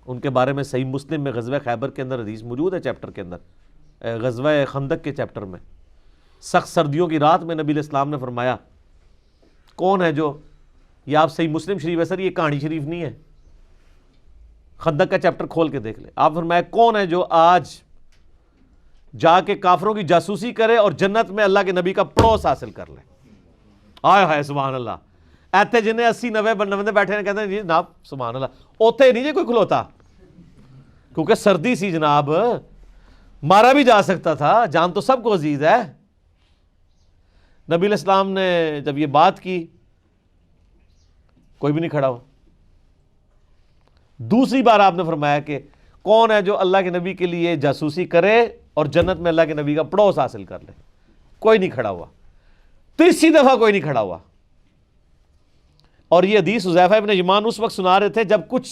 Speaker 1: ان کے بارے میں صحیح مسلم میں غزوہ خیبر کے اندر حدیث موجود ہے، چیپٹر کے اندر، غزوہ خندق کے چیپٹر میں. سخت سردیوں کی رات میں نبی علیہ السلام نے فرمایا کون ہے جو، یہ آپ صحیح مسلم شریف ہے سر، یہ کہانی شریف نہیں ہے، خندق کا چیپٹر کھول کے دیکھ لیں. آپ فرمایا کون ہے جو آج جا کے کافروں کی جاسوسی کرے اور جنت میں اللہ کے نبی کا پڑوس حاصل کر لے. آئے ہائے سبحان اللہ. ایتھے جنہیں 80-90 بندے بیٹھے ہیں کہتے ہیں جی جناب سبحان اللہ، اوتے نہیں جی کوئی کھلوتا، کیونکہ سردی سی جناب، مارا بھی جا سکتا تھا، جان تو سب کو عزیز ہے. نبی علیہ السلام نے جب یہ بات کی کوئی بھی نہیں کھڑا ہوا. دوسری بار آپ نے فرمایا کہ کون ہے جو اللہ کے نبی کے لیے جاسوسی کرے اور جنت میں اللہ کے نبی کا پڑوس حاصل کر لے. کوئی نہیں کھڑا ہوا. 30 دفعہ کوئی نہیں کھڑا ہوا. اور یہ حدیث حذیفہ ابن یمان اس وقت سنا رہے تھے جب کچھ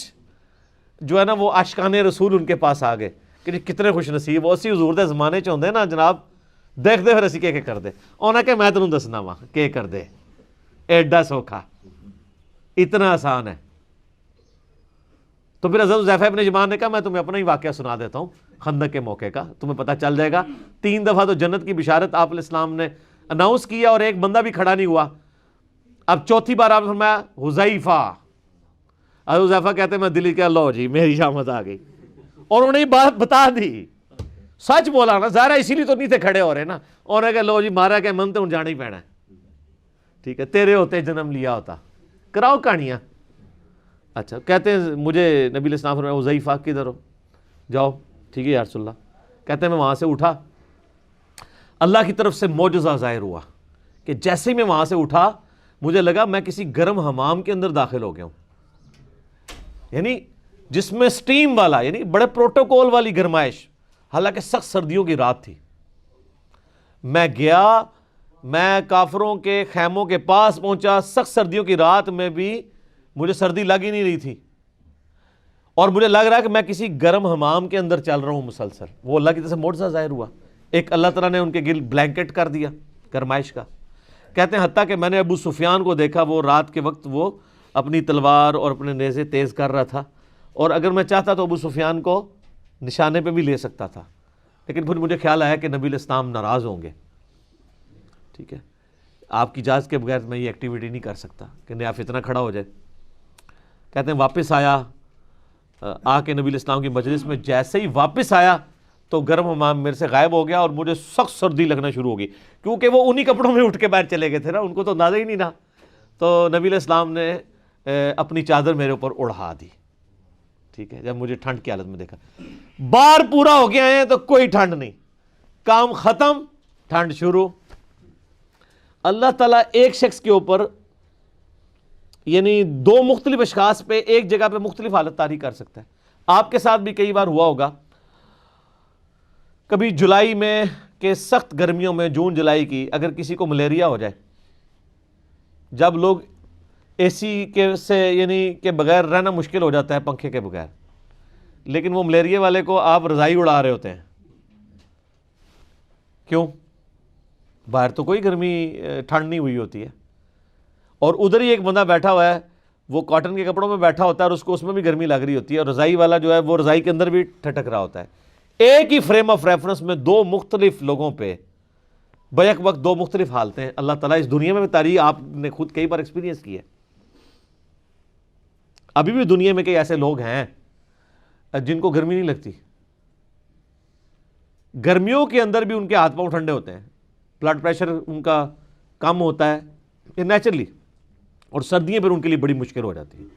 Speaker 1: جو ہے نا وہ عاشقان رسول ان کے پاس آ گئے کہ کتنے خوش نصیب وہ اسی حضور دے زمانے چ ہوندے نا جناب, دیکھ دے پھر اسی کہ کر دے انہاں کہ میں تینوں دسنا وا کہ کر دے, ایڈا سوکھا, اتنا آسان ہے. تو پھر حضرت حذیفہ ابن یمان نے کہا میں تمہیں اپنا ہی واقعہ سنا دیتا ہوں خندق کے موقع کا, تمہیں پتہ چل جائے گا. 3 دفعہ تو جنت کی بشارت آپ علیہ السلام نے اناؤنس کیا اور ایک بندہ بھی کھڑا نہیں ہوا. اب چوتھی بار آپ نے فرمایا حذیفہ. حضرت حذیفہ کہتے ہیں میں دلی کیا لو جی میری شامت آ گئی, اور انہوں نے یہ بات بتا دی, سچ بولا نا, ظاہر ہے اسی لیے تو نہیں تھے کھڑے ہو رہے نا. اور کہ لو جی مارا کہ من تو جانا ہی پینا ہے, ٹھیک ہے, تیرے ہوتے جنم لیا ہوتا, کراؤ کہانیاں. اچھا کہتے ہیں مجھے نبی علیہ السلام فرمایا حذیفہ کدھر ہو, جاؤ, ٹھیک ہے یا رسول اللہ. کہتے ہیں میں وہاں سے اٹھا, اللہ کی طرف سے معجزہ ظاہر ہوا کہ جیسے ہی میں وہاں سے اٹھا مجھے لگا میں کسی گرم حمام کے اندر داخل ہو گیا ہوں, یعنی جس میں سٹیم والا, یعنی بڑے پروٹوکول والی گرمائش, حالانکہ سخت سردیوں کی رات تھی. میں گیا, میں کافروں کے خیموں کے پاس پہنچا, سخت سردیوں کی رات میں بھی مجھے سردی لگ ہی نہیں رہی تھی, اور مجھے لگ رہا ہے کہ میں کسی گرم حمام کے اندر چل رہا ہوں مسلسل. وہ اللہ کی طرف سے معجزہ ظاہر ہوا. ایک اللہ تعالیٰ نے ان کے گل بلینکٹ کر دیا گرمائش کا. کہتے ہیں حتیٰ کہ میں نے ابو سفیان کو دیکھا, وہ رات کے وقت وہ اپنی تلوار اور اپنے نیزے تیز کر رہا تھا, اور اگر میں چاہتا تو ابو سفیان کو نشانے پہ بھی لے سکتا تھا, لیکن پھر مجھے خیال آیا کہ نبی علیہ السلام ناراض ہوں گے, ٹھیک ہے, آپ کی اجازت کے بغیر میں یہ ایکٹیویٹی نہیں کر سکتا کہ نیا فتنہ کھڑا ہو جائے. کہتے ہیں واپس آیا, آ کے نبی علیہ السلام کی مجلس میں جیسے ہی واپس آیا تو گرم حمام میرے سے غائب ہو گیا, اور مجھے سخت سردی لگنا شروع ہو گئی, کیونکہ وہ انہی کپڑوں میں اٹھ کے باہر چلے گئے تھے نا, ان کو تو اندازہ ہی نہیں رہا. تو نبی علیہ السلام نے اپنی چادر میرے اوپر اڑھا دی, ٹھیک ہے, جب مجھے ٹھنڈ کی حالت میں دیکھا. بار پورا ہو گیا ہے تو کوئی ٹھنڈ نہیں, کام ختم, ٹھنڈ شروع. اللہ تعالیٰ ایک شخص کے اوپر یعنی 2 مختلف اشخاص پہ ایک جگہ پہ مختلف حالت طاری کر سکتا ہے. آپ کے ساتھ بھی کئی بار ہوا ہوگا, کبھی جولائی میں کہ سخت گرمیوں میں, جون جولائی کی, اگر کسی کو ملیریا ہو جائے, جب لوگ اے سی کے سے یعنی کہ بغیر رہنا مشکل ہو جاتا ہے پنکھے کے بغیر, لیکن وہ ملیریا والے کو آپ رضائی اڑا رہے ہوتے ہیں, کیوں؟ باہر تو کوئی گرمی ٹھنڈ نہیں ہوئی ہوتی ہے, اور ادھر ہی ایک بندہ بیٹھا ہوا ہے, وہ کاٹن کے کپڑوں میں بیٹھا ہوتا ہے اور اس کو اس میں بھی گرمی لگ رہی ہوتی ہے, اور رضائی والا جو ہے وہ رضائی کے اندر بھی ٹھٹک رہا ہوتا ہے. ایک ہی فریم آف ریفرنس میں 2 مختلف لوگوں پہ بیک وقت 2 مختلف حالتیں. اللہ تعالیٰ اس دنیا میں بھی تاریخ آپ نے خود کئی بار ایکسپیرینس کی ہے. ابھی بھی دنیا میں کئی ایسے لوگ ہیں جن کو گرمی نہیں لگتی, گرمیوں کے اندر بھی ان کے ہاتھ پاؤں ٹھنڈے ہوتے ہیں, بلڈ پریشر ان کا کم ہوتا ہے یہ نیچرلی, اور سردیاں پھر ان کے لیے بڑی مشکل ہو جاتی ہیں.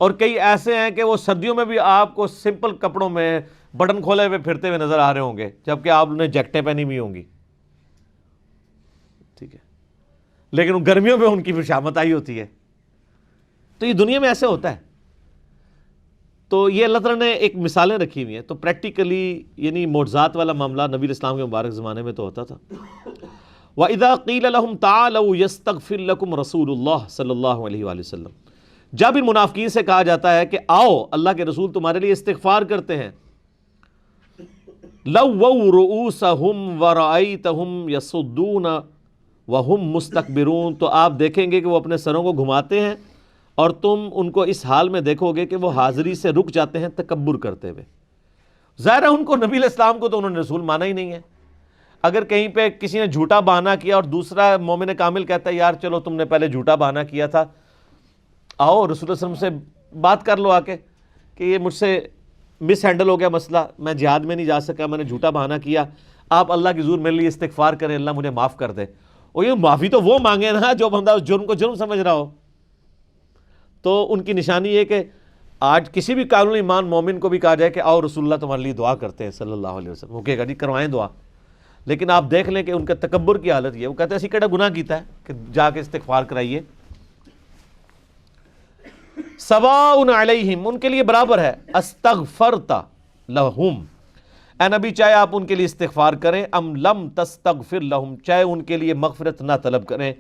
Speaker 1: اور کئی ایسے ہیں کہ وہ سردیوں میں بھی آپ کو سمپل کپڑوں میں بٹن کھولے ہوئے پھرتے ہوئے نظر آ رہے ہوں گے, جبکہ آپ نے جیکٹیں پہنی ہوئی ہوں گی, ٹھیک ہے, لیکن گرمیوں میں ان کی پھر شامت آئی ہوتی ہے. تو یہ دنیا میں ایسے ہوتا ہے. تو یہ اللہ تعالیٰ نے ایک مثالیں رکھی ہوئی ہیں. تو پریکٹیکلی یعنی معجزات والا معاملہ نبی علیہ السلام کے مبارک زمانے میں تو ہوتا تھا. وَإِذَا قِيلَ لَهُمْ تَعَالَوْا يَسْتَغْفِرْ لَكُمْ رَسُولُ اللَّهِ صلی اللہ علیہ وآلہ وسلم, جب ان منافقین سے کہا جاتا ہے کہ آؤ اللہ کے رسول تمہارے لیے استغفار کرتے ہیں, لَوَّوْا رُؤُوسَهُمْ وَرَأَيْتَهُمْ يَصُدُّونَ وَهُمْ مُسْتَكْبِرُونَ, تو آپ دیکھیں گے کہ وہ اپنے سروں کو گھماتے ہیں اور تم ان کو اس حال میں دیکھو گے کہ وہ حاضری سے رک جاتے ہیں تکبر کرتے ہوئے. ظاہر ہے ان کو نبی علیہ السلام کو تو انہوں نے رسول مانا ہی نہیں ہے. اگر کہیں پہ کسی نے جھوٹا بہانہ کیا اور دوسرا مومن کامل کہتا ہے یار چلو تم نے پہلے جھوٹا بہانہ کیا تھا, آؤ رسول اللہ صلی اللہ علیہ وسلم سے بات کر لو آ کے کہ یہ مجھ سے مس ہینڈل ہو گیا مسئلہ, میں جہاد میں نہیں جا سکا, میں نے جھوٹا بہانہ کیا, آپ اللہ کی حضور میرے لیے استغفار کریں, اللہ مجھے معاف کر دے. اور یہ معافی تو وہ مانگے نا جو بندہ اس جرم کو جرم سمجھ رہا ہو. تو ان کی نشانی یہ کہ آج کسی بھی قانون ایمان مومن کو بھی کہا جائے کہ آؤ رسول اللہ تمہارے لیے دعا کرتے ہیں صلی اللہ علیہ وسلم, وہ کہے گا جی کروائیں دعا, لیکن آپ دیکھ لیں کہ ان کا تکبر کی حالت یہ ہے, وہ کہتے ہیں اسی کیڑا گناہ کیتا ہے کہ جا کے استغفار کرائیے. سواء علیہم, ان کے لیے برابر ہے, استغفرت لہم, اے نبی چاہے آپ ان کے لیے استغفار کریں، ام لم تستغفر لہم، چاہے ان کے لیے مغفرت نہ طلب کریں،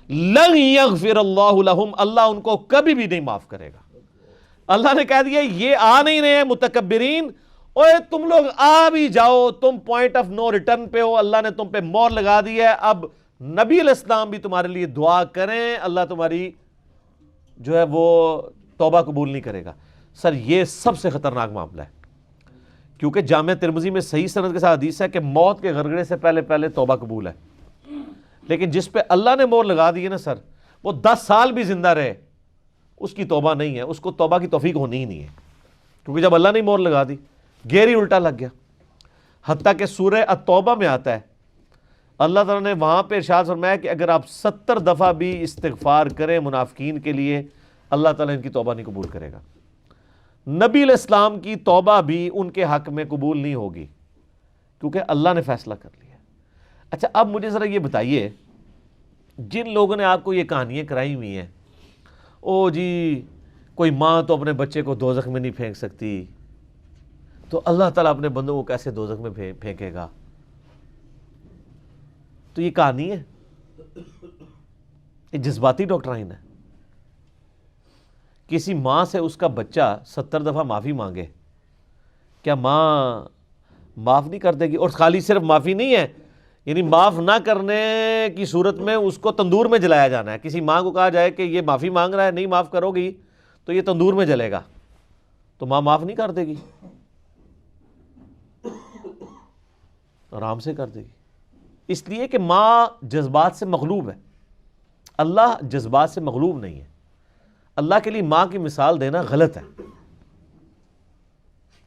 Speaker 1: لن یغفر اللہ لہم، اللہ ان کو کبھی بھی نہیں معاف کرے گا۔ اللہ نے کہہ دیا یہ آ نہیں رہے ہیں متکبرین، اوے تم لوگ آ بھی جاؤ، تم پوائنٹ آف نو ریٹرن پہ ہو، اللہ نے تم پہ مور لگا دی ہے، اب نبی علیہ السلام بھی تمہارے لیے دعا کریں، اللہ تمہاری جو ہے وہ توبہ قبول نہیں کرے گا۔ سر یہ سب سے خطرناک معاملہ ہے، کیونکہ جامع ترمذی میں صحیح سند کے ساتھ حدیث ہے کہ موت کے غرغرے سے پہلے پہلے توبہ قبول ہے، لیکن جس پہ اللہ نے مور لگا دی ہے نا سر، وہ 10 سال بھی زندہ رہے اس کی توبہ نہیں ہے، اس کو توبہ کی توفیق ہونی ہی نہیں ہے، کیونکہ جب اللہ نے مور لگا دی گیر ہی الٹا لگ گیا۔ حتیٰ کہ سورہ التوبہ میں آتا ہے اللہ تعالیٰ نے وہاں پہ ارشاد فرمایا کہ اگر آپ 70 دفعہ بھی استغفار کریں منافقین کے لیے، اللہ تعالیٰ ان کی توبہ نہیں قبول کرے گا۔ نبی علیہ السلام کی توبہ بھی ان کے حق میں قبول نہیں ہوگی، کیونکہ اللہ نے فیصلہ کر لیا۔ اچھا اب مجھے ذرا یہ بتائیے، جن لوگوں نے آپ کو یہ کہانیاں کرائی ہوئی ہیں، او جی کوئی ماں تو اپنے بچے کو دوزخ میں نہیں پھینک سکتی، تو اللہ تعالیٰ اپنے بندوں کو کیسے دوزخ میں پھینکے گا؟ تو یہ کہانی ہے، یہ جذباتی ڈاکٹرائن ہے۔ کسی ماں سے اس کا بچہ 70 دفعہ معافی مانگے، کیا ماں معاف نہیں کر دے گی؟ اور خالی صرف معافی نہیں ہے، یعنی معاف نہ کرنے کی صورت میں اس کو تندور میں جلایا جانا ہے۔ کسی ماں کو کہا جائے کہ یہ معافی مانگ رہا ہے، نہیں معاف کرو گی تو یہ تندور میں جلے گا، تو ماں معاف نہیں کر دے گی، آرام سے کر دے گی، اس لیے کہ ماں جذبات سے مغلوب ہے، اللہ جذبات سے مغلوب نہیں ہے۔ اللہ کے لیے ماں کی مثال دینا غلط ہے،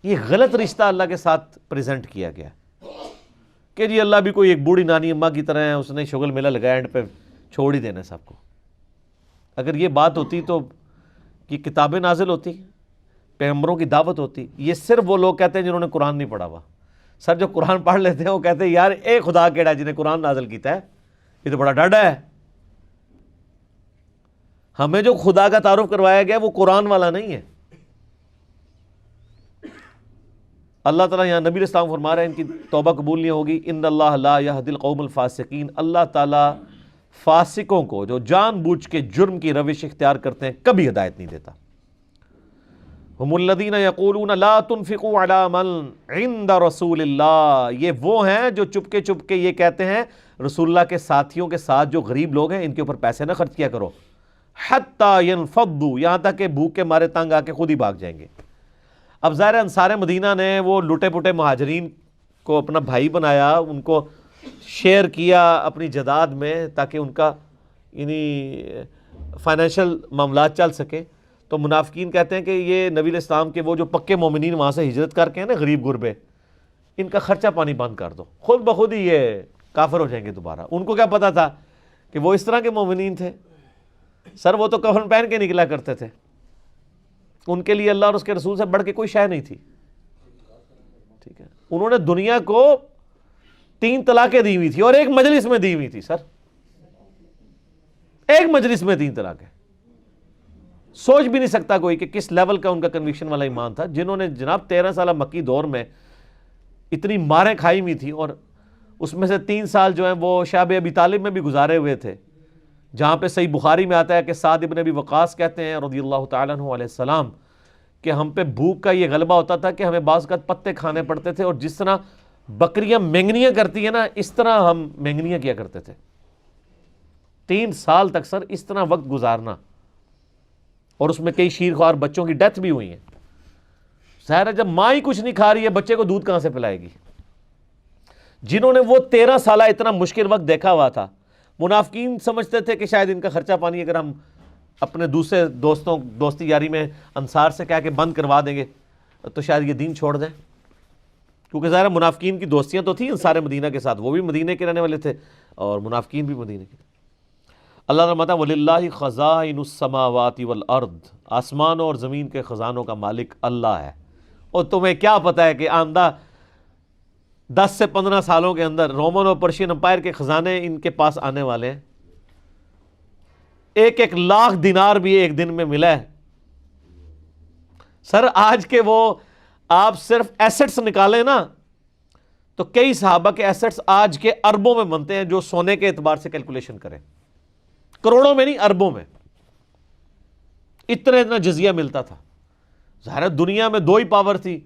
Speaker 1: یہ غلط رشتہ اللہ کے ساتھ پریزنٹ کیا گیا کہ جی اللہ بھی کوئی ایک بوڑھی نانی اماں کی طرح ہے، اس نے شغل میلہ لگایا، اینڈ پہ چھوڑ ہی دینا سب کو۔ اگر یہ بات ہوتی تو یہ کتابیں نازل ہوتی، پیغمبروں کی دعوت ہوتی۔ یہ صرف وہ لوگ کہتے ہیں جنہوں نے قرآن نہیں پڑھا ہوا۔ سر جو قرآن پڑھ لیتے ہیں وہ کہتے ہیں یار اے خدا کیڑا جنہیں قرآن نازل کیتا ہے، یہ تو بڑا ڈاڈا ہے۔ ہمیں جو خدا کا تعارف کروایا گیا وہ قرآن والا نہیں ہے۔ اللہ تعالیٰ یہاں نبی علیہ السلام فرما رہے ہیں ان کی توبہ قبول نہیں ہوگی۔ ان اللہ لا یہدی القوم الفاسقین، اللہ تعالیٰ فاسقوں کو جو جان بوجھ کے جرم کی روش اختیار کرتے ہیں کبھی ہدایت نہیں دیتا۔ ہم الذین یقولون لا تنفقوا علی من عند رسول اللہ، یہ وہ ہیں جو چپ کے یہ کہتے ہیں رسول اللہ کے ساتھیوں کے ساتھ جو غریب لوگ ہیں ان کے اوپر پیسے نہ خرچ کیا کرو، حتی ینفضوا، یہاں تک کہ بھوک کے مارے تنگ آ کے خود ہی بھاگ جائیں گے۔ اب ظاہر انصار مدینہ نے وہ لٹے پٹے مہاجرین کو اپنا بھائی بنایا، ان کو شیئر کیا اپنی جداد میں تاکہ ان کا یعنی فائنینشیل معاملات چل سکے۔ تو منافقین کہتے ہیں کہ یہ نبی علیہ السلام کے وہ جو پکے مومنین وہاں سے ہجرت کر کے ہیں نا غریب غربے، ان کا خرچہ پانی بند کر دو، خود بخود ہی یہ کافر ہو جائیں گے دوبارہ۔ ان کو کیا پتا تھا کہ وہ اس طرح کے مومنین تھے؟ سر وہ تو کفن پہن کے نکلا کرتے تھے، ان کے لیے اللہ اور اس کے رسول سے بڑھ کے کوئی شے نہیں تھی، ٹھیک ہے۔ انہوں نے دنیا کو 3 طلاقیں دی ہوئی تھی اور ایک مجلس میں دی ہوئی تھی، سر ایک مجلس میں 3 طلاقیں۔ سوچ بھی نہیں سکتا کوئی کہ کس لیول کا ان کا کنوکشن والا ایمان تھا، جنہوں نے جناب 13 سالہ مکی دور میں اتنی ماریں کھائی ہوئی تھی، اور اس میں سے 3 سال جو ہیں وہ شعب ابی طالب میں بھی گزارے ہوئے تھے، جہاں پہ صحیح بخاری میں آتا ہے کہ سعد ابن ابی وقاص کہتے ہیں رضی اللہ تعالیٰ عنہ علیہ السلام کہ ہم پہ بھوک کا یہ غلبہ ہوتا تھا کہ ہمیں بعض اوقات پتے کھانے پڑتے تھے، اور جس طرح بکریاں مینگنیاں کرتی ہیں نا اس طرح ہم مینگنیاں کیا کرتے تھے۔ 3 سال تک سر اس طرح وقت گزارنا، اور اس میں کئی شیرخوار بچوں کی ڈیتھ بھی ہوئی ہیں۔ ظاہر ہے جب ماں ہی کچھ نہیں کھا رہی ہے بچے کو دودھ کہاں سے پلائے گی؟ جنہوں نے وہ 13 سالہ اتنا مشکل وقت دیکھا ہوا تھا، منافقین سمجھتے تھے کہ شاید ان کا خرچہ پانی اگر ہم اپنے دوسرے دوستی یاری میں انصار سے کہہ کے بند کروا دیں گے تو شاید یہ دین چھوڑ دیں، کیونکہ ظاہر منافقین کی دوستیاں تو تھیں انصار مدینہ کے ساتھ، وہ بھی مدینہ کے رہنے والے تھے اور منافقین بھی مدینہ کے۔ اللہ رحمتہ وَلِلَّهِ خَزَائِنُ السَّمَاوَاتِ وَالْأَرْضِ، آسمانوں اور زمین کے خزانوں کا مالک اللہ ہے۔ اور تمہیں کیا پتہ ہے کہ آئندہ 10 سے 15 سالوں کے اندر رومن اور پرشین امپائر کے خزانے ان کے پاس آنے والے ہیں۔ 1 لاکھ دینار بھی ایک دن میں ملا ہے۔ سر آج کے وہ آپ صرف ایسٹس نکالیں نا، تو کئی صحابہ کے ایسٹس آج کے اربوں میں بنتے ہیں، جو سونے کے اعتبار سے کیلکولیشن کریں، کروڑوں میں نہیں، اربوں میں، اتنا جزیہ ملتا تھا۔ ظاہر ہے دنیا میں دو ہی پاور تھی،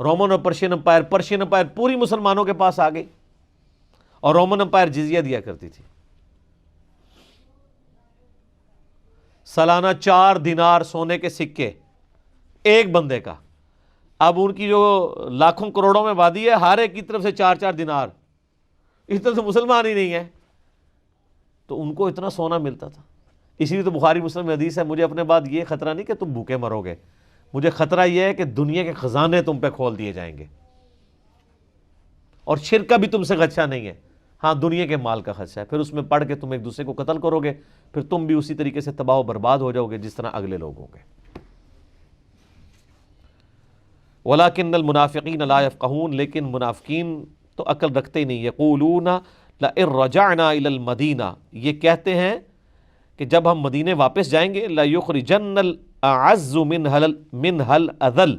Speaker 1: رومن اور پرشین امپائر۔ پرشین امپائر پوری مسلمانوں کے پاس آ گئی، اور رومن امپائر جزیہ دیا کرتی تھی۔ سالانہ 4 دینار سونے کے سکے ایک بندے کا۔ اب ان کی جو لاکھوں کروڑوں میں آبادی ہے، ہر ایک کی طرف سے 4 دینار، اس طرح سے مسلمان ہی نہیں ہے، تو ان کو اتنا سونا ملتا تھا۔ اسی لیے تو بخاری مسلم میں حدیث ہے، مجھے اپنے بعد یہ خطرہ نہیں کہ تم بھوکے مرو گے، مجھے خطرہ یہ ہے کہ دنیا کے خزانے تم پہ کھول دیے جائیں گے، اور شرک کا بھی تم سے خدشہ نہیں ہے، ہاں دنیا کے مال کا خدشہ ہے۔ پھر اس میں پڑھ کے تم ایک دوسرے کو قتل کرو گے، پھر تم بھی اسی طریقے سے تباہ و برباد ہو جاؤ گے جس طرح اگلے لوگ ہوں گے۔ وَلَكِنَّ الْمُنَافِقِينَ لَا يَفْقَهُونَ، لیکن منافقین تو عقل رکھتے ہی نہیں۔ يَقُولُونَ لَئِن رَجَعْنَا إِلَى الْمَدِينَةِ، یہ کہتے ہیں کہ جب ہم مدینے واپس جائیں گے، لَيُخْرِجَنَّ الْأَعَزُّ مِنْهَا الْأَذَلَّ،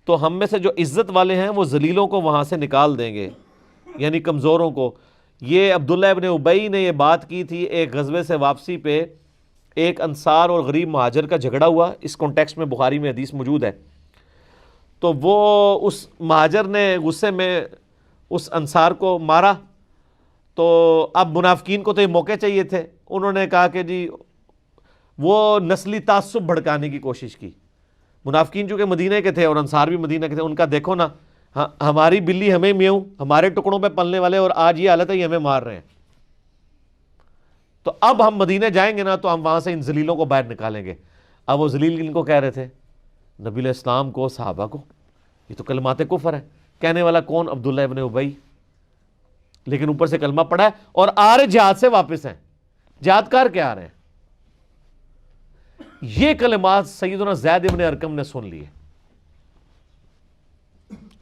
Speaker 1: تو ہم میں سے جو عزت والے ہیں وہ ذلیلوں کو وہاں سے نکال دیں گے، یعنی کمزوروں کو۔ یہ عبداللہ ابن ابی نے یہ بات کی تھی ایک غزوے سے واپسی پہ، ایک انصار اور غریب مہاجر کا جھگڑا ہوا، اس کانٹیکسٹ میں بخاری میں حدیث موجود ہے۔ تو وہ اس مہاجر نے غصے میں اس انصار کو مارا، تو اب منافقین کو تو یہ موقع چاہیے تھے، انہوں نے کہا کہ جی وہ نسلی تعصب بھڑکانے کی کوشش کی۔ منافقین چونکہ مدینہ کے تھے اور انصار بھی مدینہ کے تھے، ان کا دیکھو نا، ہماری بلی ہمیں میوں، ہمارے ٹکڑوں پہ پلنے والے، اور آج یہ حالت ہے، یہ ہمیں مار رہے ہیں، تو اب ہم مدینہ جائیں گے نا تو ہم وہاں سے ان ذلیلوں کو باہر نکالیں گے۔ اب وہ ذلیل ان کو کہہ رہے تھے، نبی علیہ السلام کو، صحابہ کو، یہ تو کلمات کفر ہے۔ کہنے والا کون؟ عبداللہ ابن ابی، لیکن اوپر سے کلمہ پڑھا ہے، اور آ رہے جہاد سے واپس ہیں، جہاد کر کے آ رہے ہیں۔ یہ کلمات سیدنا زید ابن ارقم نے سن لیے،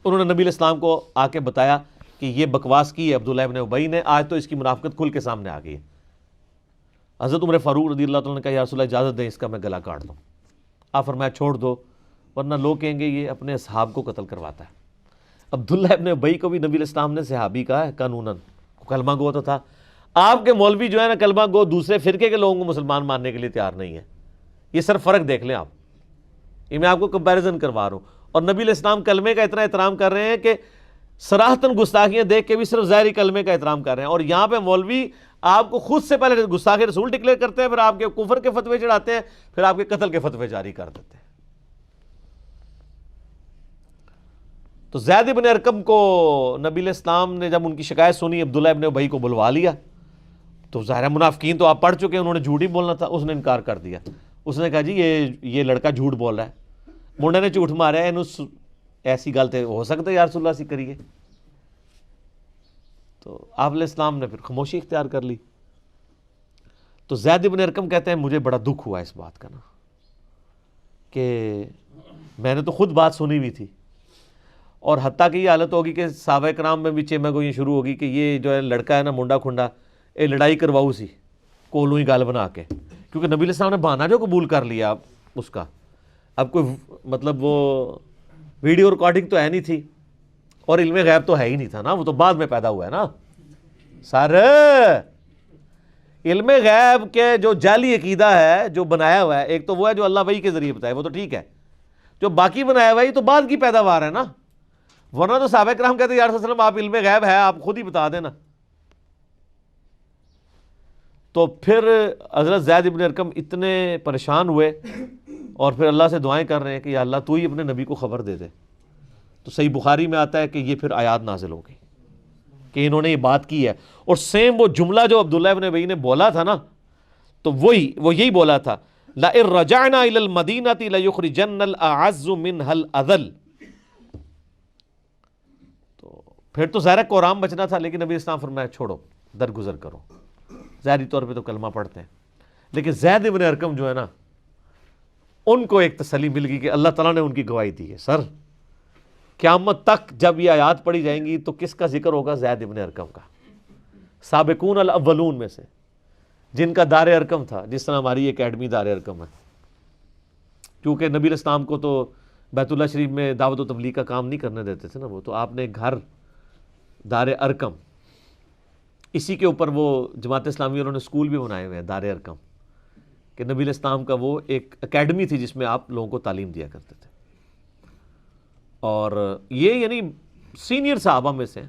Speaker 1: انہوں نے نبی علیہ السلام کو آ کے بتایا کہ یہ بکواس کی ہے عبداللہ ابن ابی نے، آج تو اس کی منافقت کھل کے سامنے آ گئی ہے۔ حضرت عمر فاروق رضی اللہ تعالیٰ نے کہا یا رسول اللہ اجازت دیں، اس کا میں گلا کاٹ دوں۔ آپ فرمایا چھوڑ دو، ورنہ لوگ کہیں گے یہ اپنے اصحاب کو قتل کرواتا ہے۔ عبداللہ ابن ابی کو بھی نبی علیہ السلام نے صحابی کہا ہے قانوناً، کلمہ گو تو تھا۔ آپ کے مولوی جو ہے نا کلمہ گو، دوسرے فرقے کے لوگوں کو مسلمان ماننے کے لیے تیار نہیں ہے۔ یہ صرف فرق دیکھ لیں آپ، یہ میں آپ کو کمپیریزن کروا رہا ہوں۔ اور نبی علیہ السلام کلمے کا اتنا احترام کر رہے ہیں کہ صراحتاً گستاخیاں دیکھ کے بھی صرف ظاہری کلمے کا احترام کر رہے ہیں، اور یہاں پہ مولوی آپ کو خود سے پہلے گستاخ رسول ڈکلیئر کرتے ہیں، پھر آپ کے کفر کے فتوے چڑھاتے ہیں، پھر آپ کے قتل کے فتوے جاری کر دیتے ہیں۔ تو زید ابن ارقم کو نبی علیہ السلام نے جب ان کی شکایت سنی، عبداللہ ابن ابی کو بلوا لیا، تو ظاہر منافقین تو آپ پڑھ چکے ہیں، انہوں نے جھوٹ ہی بولنا تھا، اس نے انکار کر دیا۔ اس نے کہا جی یہ لڑکا جھوٹ بول رہا ہے، منڈے نے جھوٹ مارا ہے، ایسی گل تو ہو سکتا ہے یا رسول اللہ سے کریے۔ تو آپ علیہ السلام نے پھر خاموشی اختیار کر لی۔ تو زید ابن ارقم کہتے ہیں مجھے بڑا دکھ ہوا اس بات کا نا، کہ میں نے تو خود بات سنی ہوئی تھی، اور حتیٰ کہ یہ حالت ہوگی کہ صحابہ کرام میں بھی چیمہ گوئیاں شروع ہوگی کہ یہ جو ہے لڑکا ہے نا منڈا کھنڈا، یہ لڑائی کرواؤ سی کولوں ہی گال بنا کے، کیونکہ نبی علیہ السلام نے بہانہ جو قبول کر لیا اس کا۔ اب کوئی مطلب وہ ویڈیو ریکارڈنگ تو ہے نہیں تھی، اور علم غیب تو ہے ہی نہیں تھا نا، وہ تو بعد میں پیدا ہوا ہے نا۔ سر علم غیب کے جو جعلی عقیدہ ہے جو بنایا ہوا ہے، ایک تو وہ ہے جو اللہ وحی کے ذریعے بتایا، وہ تو ٹھیک ہے، جو باقی بنایا ہوا ہے یہ تو بعد کی پیداوار ہے نا، ورنہ تو صحابہ کرام کہتے ہیں یا رسول اللہ آپ علم غیب ہے، آپ خود ہی بتا دینا۔ تو پھر حضرت زید ابن ارقم اتنے پریشان ہوئے، اور پھر اللہ سے دعائیں کر رہے ہیں کہ یا اللہ تو ہی اپنے نبی کو خبر دے دے۔ تو صحیح بخاری میں آتا ہے کہ یہ پھر آیات نازل ہو گئی کہ انہوں نے یہ بات کی ہے، اور سیم وہ جملہ جو عبداللہ ابن ابی نے بولا تھا نا، تو وہ یہی بولا تھا، لَئِن رَجَعْنَا إِلَى الْمَدِينَةِ لَيُخْرِجَنَّ الْأَعَزُّ مِنْهَا الْأَذَلَّ۔ تو پھر تو ظاہر قرآن بچنا تھا، لیکن نبی اسلام فرمایا چھوڑو، درگزر کرو۔ ظاہری طور پہ تو کلمہ پڑھتے ہیں، لیکن زید ابن ارقم جو ہے نا، ان کو ایک تسلی مل گئی کہ اللہ تعالیٰ نے ان کی گواہی دی ہے۔ سر قیامت تک جب یہ آیات پڑھی جائیں گی تو کس کا ذکر ہوگا؟ زید ابن ارقم کا، سابقون الاولون میں سے، جن کا دار ارقم تھا، جس طرح ہماری اکیڈمی دار ارقم ہے۔ کیونکہ نبی علیہ السلام کو تو بیت اللہ شریف میں دعوت و تبلیغ کا کام نہیں کرنے دیتے تھے نا، وہ تو آپ نے گھر دار ارقم، اسی کے اوپر وہ جماعت اسلامی انہوں نے اسکول بھی بنائے ہوئے ہیں، دار ارقم، کہ نبی علیہ السلام کا وہ ایک اکیڈمی تھی جس میں آپ لوگوں کو تعلیم دیا کرتے تھے. اور یہ یعنی سینئر صحابہ میں سے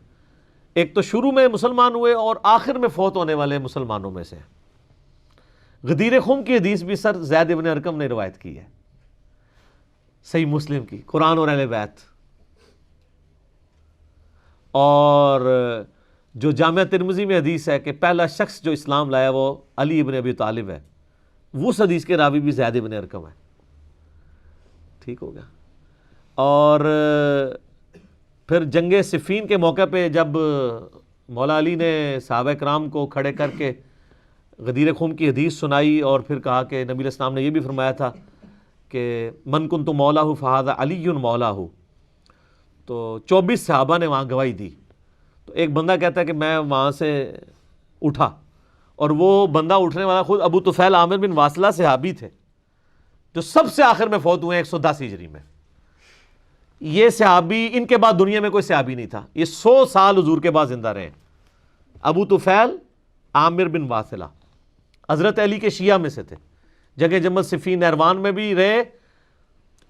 Speaker 1: ایک تو شروع میں مسلمان ہوئے اور آخر میں فوت ہونے والے مسلمانوں میں سے. غدیر خم کی حدیث بھی سر زید ابن ارقم نے روایت کی ہے، صحیح مسلم کی، قرآن اور اہل بیت. اور جو جامعہ ترمذی میں حدیث ہے کہ پہلا شخص جو اسلام لایا وہ علی ابن ابی طالب ہے، وہ اس حدیث کے راوی بھی زید ابن ارقم ہے. ٹھیک ہو گیا. اور پھر جنگ صفین کے موقع پہ جب مولا علی نے صحابہ کرام کو کھڑے کر کے غدیر خم کی حدیث سنائی اور پھر کہا کہ نبی علیہ السلام نے یہ بھی فرمایا تھا کہ من کنت مولاہ فہذا علی مولاہ، تو 24 صحابہ نے وہاں گواہی دی. تو ایک بندہ کہتا ہے کہ میں وہاں سے اٹھا، اور وہ بندہ اٹھنے والا خود ابو طفیل عامر بن واصلہ صحابی تھے جو سب سے آخر میں فوت ہوئے ہیں 110 ہجری میں. یہ صحابی، ان کے بعد دنیا میں کوئی صحابی نہیں تھا، یہ 100 سال حضور کے بعد زندہ رہے. ابو طفیل عامر بن واصلہ حضرت علی کے شیعہ میں سے تھے، جنگ جمل صفین نہروان میں بھی رہے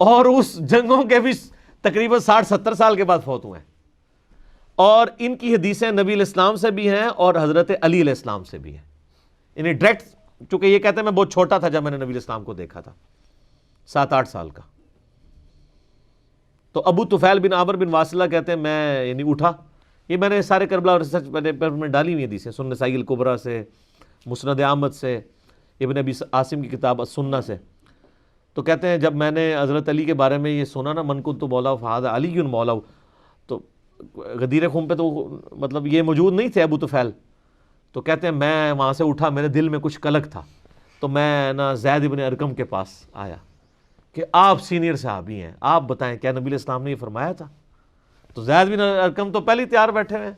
Speaker 1: اور اس جنگوں کے بھی تقریباً 60-70 سال کے بعد فوت ہوئے ہیں. اور ان کی حدیثیں نبی علیہ السلام سے بھی ہیں اور حضرت علی علیہ السلام سے بھی ہیں. انہیں ڈائریکٹ، چونکہ یہ کہتے ہیں میں بہت چھوٹا تھا جب میں نے نبی علیہ السلام کو دیکھا تھا، 7-8 سال کا. تو ابو طفیل بن عامر بن واصلہ کہتے ہیں میں یعنی اٹھا. یہ میں نے سارے کربلا ریسرچ میں ڈالی ہوئی حدیثیں، سنن نسائی الکبریٰ سے، مسند احمد سے، ابن ابی عاصم کی کتاب السنہ سے. تو کہتے ہیں جب میں نے حضرت علی کے بارے میں یہ سنا نا، من کنت مولا فہذا علی مولا، تو غدیر خم پہ تو مطلب یہ موجود نہیں تھے ابو طفیل. تو کہتے ہیں میں وہاں سے اٹھا، میرے دل میں کچھ کلک تھا، تو میں نا زید ابن ارقم کے پاس آیا کہ آپ سینئر صحابی ہیں، آپ بتائیں کیا نبی علیہ السلام نے یہ فرمایا تھا؟ تو زید بن ارقم تو پہلے تیار بیٹھے ہوئے ہیں.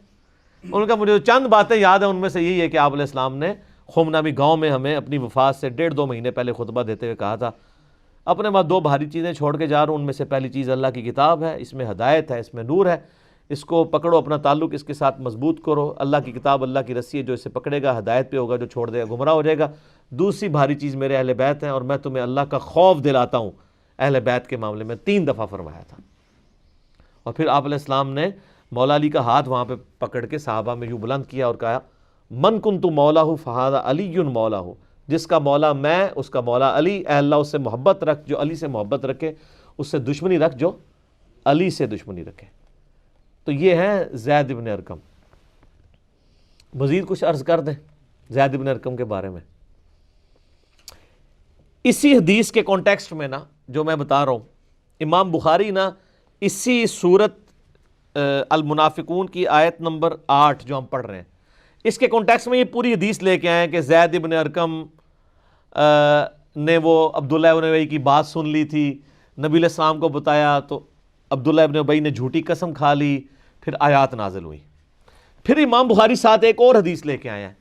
Speaker 1: ان کا مجھے چند باتیں یاد ہیں، ان میں سے یہی ہے کہ آپ علیہ السلام نے خم نامی گاؤں میں ہمیں اپنی وفات سے 1.5-2 مہینے پہلے خطبہ دیتے ہوئے کہا تھا اپنے بعد 2 بھاری چیزیں چھوڑ کے جا رہا ہوں، ان میں سے پہلی چیز اللہ کی کتاب ہے، اس میں ہدایت ہے، اس میں نور ہے، اس کو پکڑو، اپنا تعلق اس کے ساتھ مضبوط کرو. اللہ کی کتاب اللہ کی رسی ہے، جو اسے پکڑے گا ہدایت پہ ہوگا، جو چھوڑ دے گا گمراہ ہو جائے گا. دوسری بھاری چیز میرے اہل بیت ہیں، اور میں تمہیں اللہ کا خوف دلاتا ہوں اہل بیت کے معاملے میں. 3 دفعہ فرمایا تھا. اور پھر آپ علیہ السلام نے مولا علی کا ہاتھ وہاں پہ پکڑ کے صحابہ میں یوں بلند کیا اور کہا من کنت مولاہ فہذا علی مولاہ، جس کا مولا میں اس کا مولا علی. اے اللہ اس سے محبت رکھ جو علی سے محبت رکھے، اس سے دشمنی رکھ جو علی سے دشمنی رکھے. تو یہ ہیں زید ابن ارقم. مزید کچھ عرض کر دیں زید ابن ارقم کے بارے میں. اسی حدیث کے کانٹیکسٹ میں نا جو میں بتا رہا ہوں، امام بخاری نا اسی سورت المنافقون کی آیت نمبر 8 جو ہم پڑھ رہے ہیں، اس کے کانٹیکسٹ میں یہ پوری حدیث لے کے آئے ہیں کہ زید ابن ارقم نے وہ عبداللہ ابن ابی کی بات سن لی تھی، نبی علیہ السلام کو بتایا تو عبداللہ ابن ابی نے جھوٹی قسم کھا لی، پھر آیات نازل ہوئی. پھر امام بخاری ساتھ ایک اور حدیث لے کے آئے ہیں،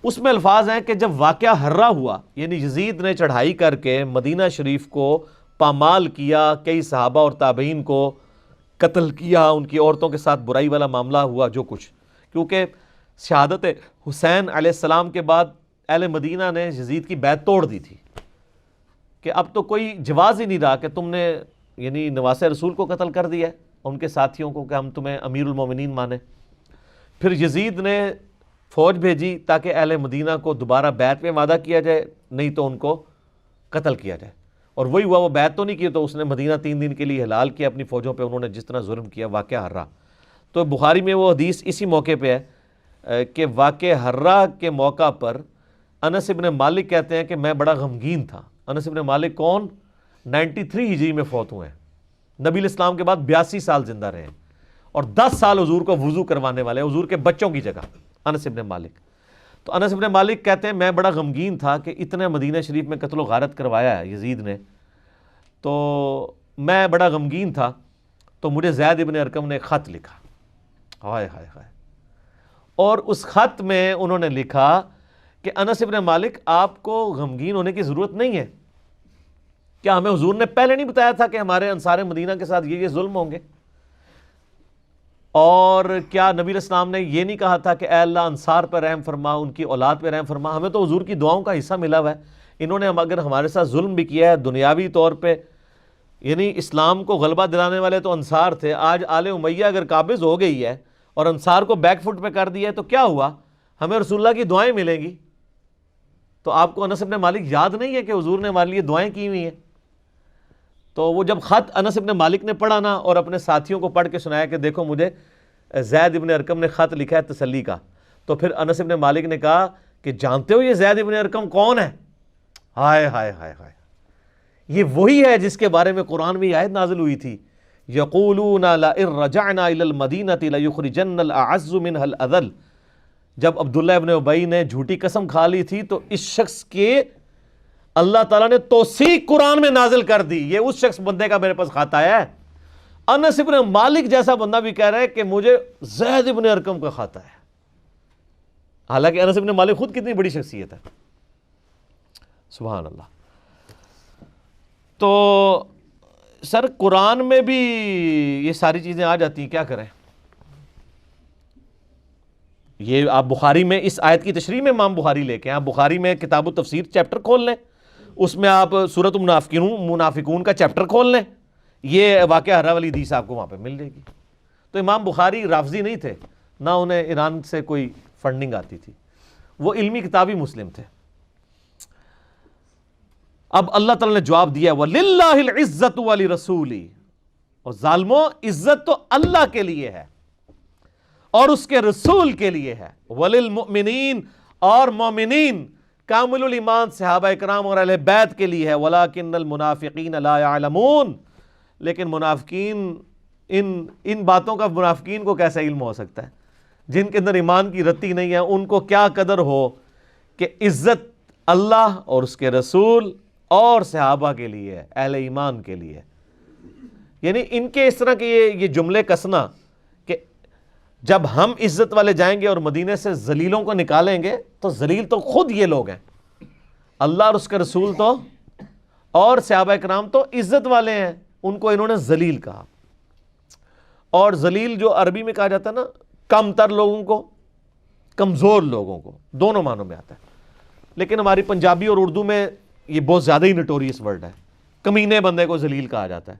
Speaker 1: اس میں الفاظ ہیں کہ جب واقعہ ہررا ہوا، یعنی یزید نے چڑھائی کر کے مدینہ شریف کو پامال کیا، کئی صحابہ اور تابعین کو قتل کیا، ان کی عورتوں کے ساتھ برائی والا معاملہ ہوا جو کچھ، کیونکہ شہادت حسین علیہ السلام کے بعد اہل مدینہ نے یزید کی بیعت توڑ دی تھی کہ اب تو کوئی جواز ہی نہیں رہا کہ تم نے یعنی نواسہ رسول کو قتل کر دیا ہے، ان کے ساتھیوں کو، کہ ہم تمہیں امیر المومنین مانیں. پھر یزید نے فوج بھیجی تاکہ اہل مدینہ کو دوبارہ بیعت میں وعدہ کیا جائے، نہیں تو ان کو قتل کیا جائے. اور وہی ہوا، وہ بیعت تو نہیں کی، تو اس نے مدینہ 3 دن کے لیے حلال کیا اپنی فوجوں پہ، انہوں نے جس طرح ظلم کیا، واقعہ ہررا. تو بخاری میں وہ حدیث اسی موقع پہ ہے کہ واقعہ ہررا کے موقع پر انس ابن مالک کہتے ہیں کہ میں بڑا غمگین تھا. انس ابن مالک کون؟ 93 ہجری میں فوت ہوئے ہیں، نبی علیہ السلام کے بعد 82 سال زندہ رہے ہیں، اور 10 سال حضور کو وضو کروانے والے، حضور کے بچوں کی جگہ انس ابن مالک. تو انس ابن مالک کہتے ہیں میں بڑا غمگین تھا کہ اتنے مدینہ شریف میں قتل و غارت کروایا ہے یزید نے، تو میں بڑا غمگین تھا. تو مجھے زید ابن ارقم نے خط لکھا، ہائے ہائے ہائے، اور اس خط میں انہوں نے لکھا کہ انس ابن مالک آپ کو غمگین ہونے کی ضرورت نہیں ہے، کیا ہمیں حضور نے پہلے نہیں بتایا تھا کہ ہمارے انصار مدینہ کے ساتھ یہ ظلم ہوں گے؟ اور کیا نبی علیہ السلام نے یہ نہیں کہا تھا کہ اے اللہ انصار پر رحم فرما، ان کی اولاد پہ رحم فرما؟ ہمیں تو حضور کی دعاؤں کا حصہ ملا ہوا ہے. انہوں نے اگر ہمارے ساتھ ظلم بھی کیا ہے دنیاوی طور پہ، یعنی اسلام کو غلبہ دلانے والے تو انصار تھے، آج آل امیہ اگر قابض ہو گئی ہے اور انصار کو بیک فٹ پہ کر دیا ہے تو کیا ہوا؟ ہمیں رسول اللہ کی دعائیں ملیں گی. تو آپ کو انس بن مالک یاد نہیں ہے کہ حضور نے ہمارے لیے دعائیں کی ہوئی ہیں؟ تو وہ جب خط انس بن مالک نے پڑھا نا اور اپنے ساتھیوں کو پڑھ کے سنایا کہ دیکھو مجھے زید بن ارقم نے خط لکھا ہے تسلی کا، تو پھر انس بن مالک نے کہا کہ جانتے ہو یہ زید بن ارقم کون ہے؟ ہائے ہائے ہائے ہائے، یہ وہی ہے جس کے بارے میں قرآن میں آیت نازل ہوئی تھی، یقولون لئن رجعنا الى المدینۃ لیخرجن الاعز منها الاذل. جب عبداللہ ابن ابی نے جھوٹی قسم کھا لی تھی تو اس شخص کے اللہ تعالیٰ نے توثیق قرآن میں نازل کر دی، یہ اس شخص بندے کا میرے پاس خط آیا ہے. انس ابن مالک جیسا بندہ بھی کہہ رہا ہے کہ مجھے زید ابن ارقم کا خط آیا ہے، حالانکہ انس ابن مالک خود کتنی بڑی شخصیت ہے. سبحان اللہ. تو سر قرآن میں بھی یہ ساری چیزیں آ جاتی ہیں، کیا کریں؟ یہ آپ بخاری میں اس آیت کی تشریح میں امام بخاری لے کے، آپ بخاری میں کتاب التفسیر چیپٹر کھول لیں، اس میں آپ سورۃ منافقون کا چیپٹر کھول لیں، یہ واقعہ ہرا والی حدیث آپ کو وہاں پہ مل جائے گی. تو امام بخاری رافضی نہیں تھے، نہ انہیں ایران سے کوئی فنڈنگ آتی تھی، وہ علمی کتابی مسلم تھے. اب اللہ تعالیٰ نے جواب دیا وَلِلَّهِ الْعِزَّةُ وَلِرَسُولِهِ، اور ظالموں عزت تو اللہ کے لیے ہے اور اس کے رسول کے لیے ہے. وَلِلْمُؤْمِنِينَ، اور مومنین کامل الایمان صحابہ اکرام اور اہل بیت کے لیے ہے. وَلَكِنَّ الْمُنَافِقِينَ لَا يَعْلَمُونَ، لیکن منافقین ان باتوں کا منافقین کو کیسا علم ہو سکتا ہے؟ جن کے اندر ایمان کی رتی نہیں ہے ان کو کیا قدر ہو کہ عزت اللہ اور اس کے رسول اور صحابہ کے لیے ہے، اہل ایمان کے لیے. یعنی ان کے اس طرح کے یہ جملے کسنا کہ جب ہم عزت والے جائیں گے اور مدینے سے ذلیلوں کو نکالیں گے تو ذلیل تو خود یہ لوگ ہیں، اللہ اور اس کے رسول تو اور صحابہ اکرام تو عزت والے ہیں، ان کو انہوں نے ذلیل کہا. اور ذلیل جو عربی میں کہا جاتا ہے نا، کم تر لوگوں کو، کمزور لوگوں کو، دونوں معنوں میں آتا ہے. لیکن ہماری پنجابی اور اردو میں یہ بہت زیادہ ہی نٹوریس ورڈ ہے، کمینے بندے کو ذلیل کہا جاتا ہے.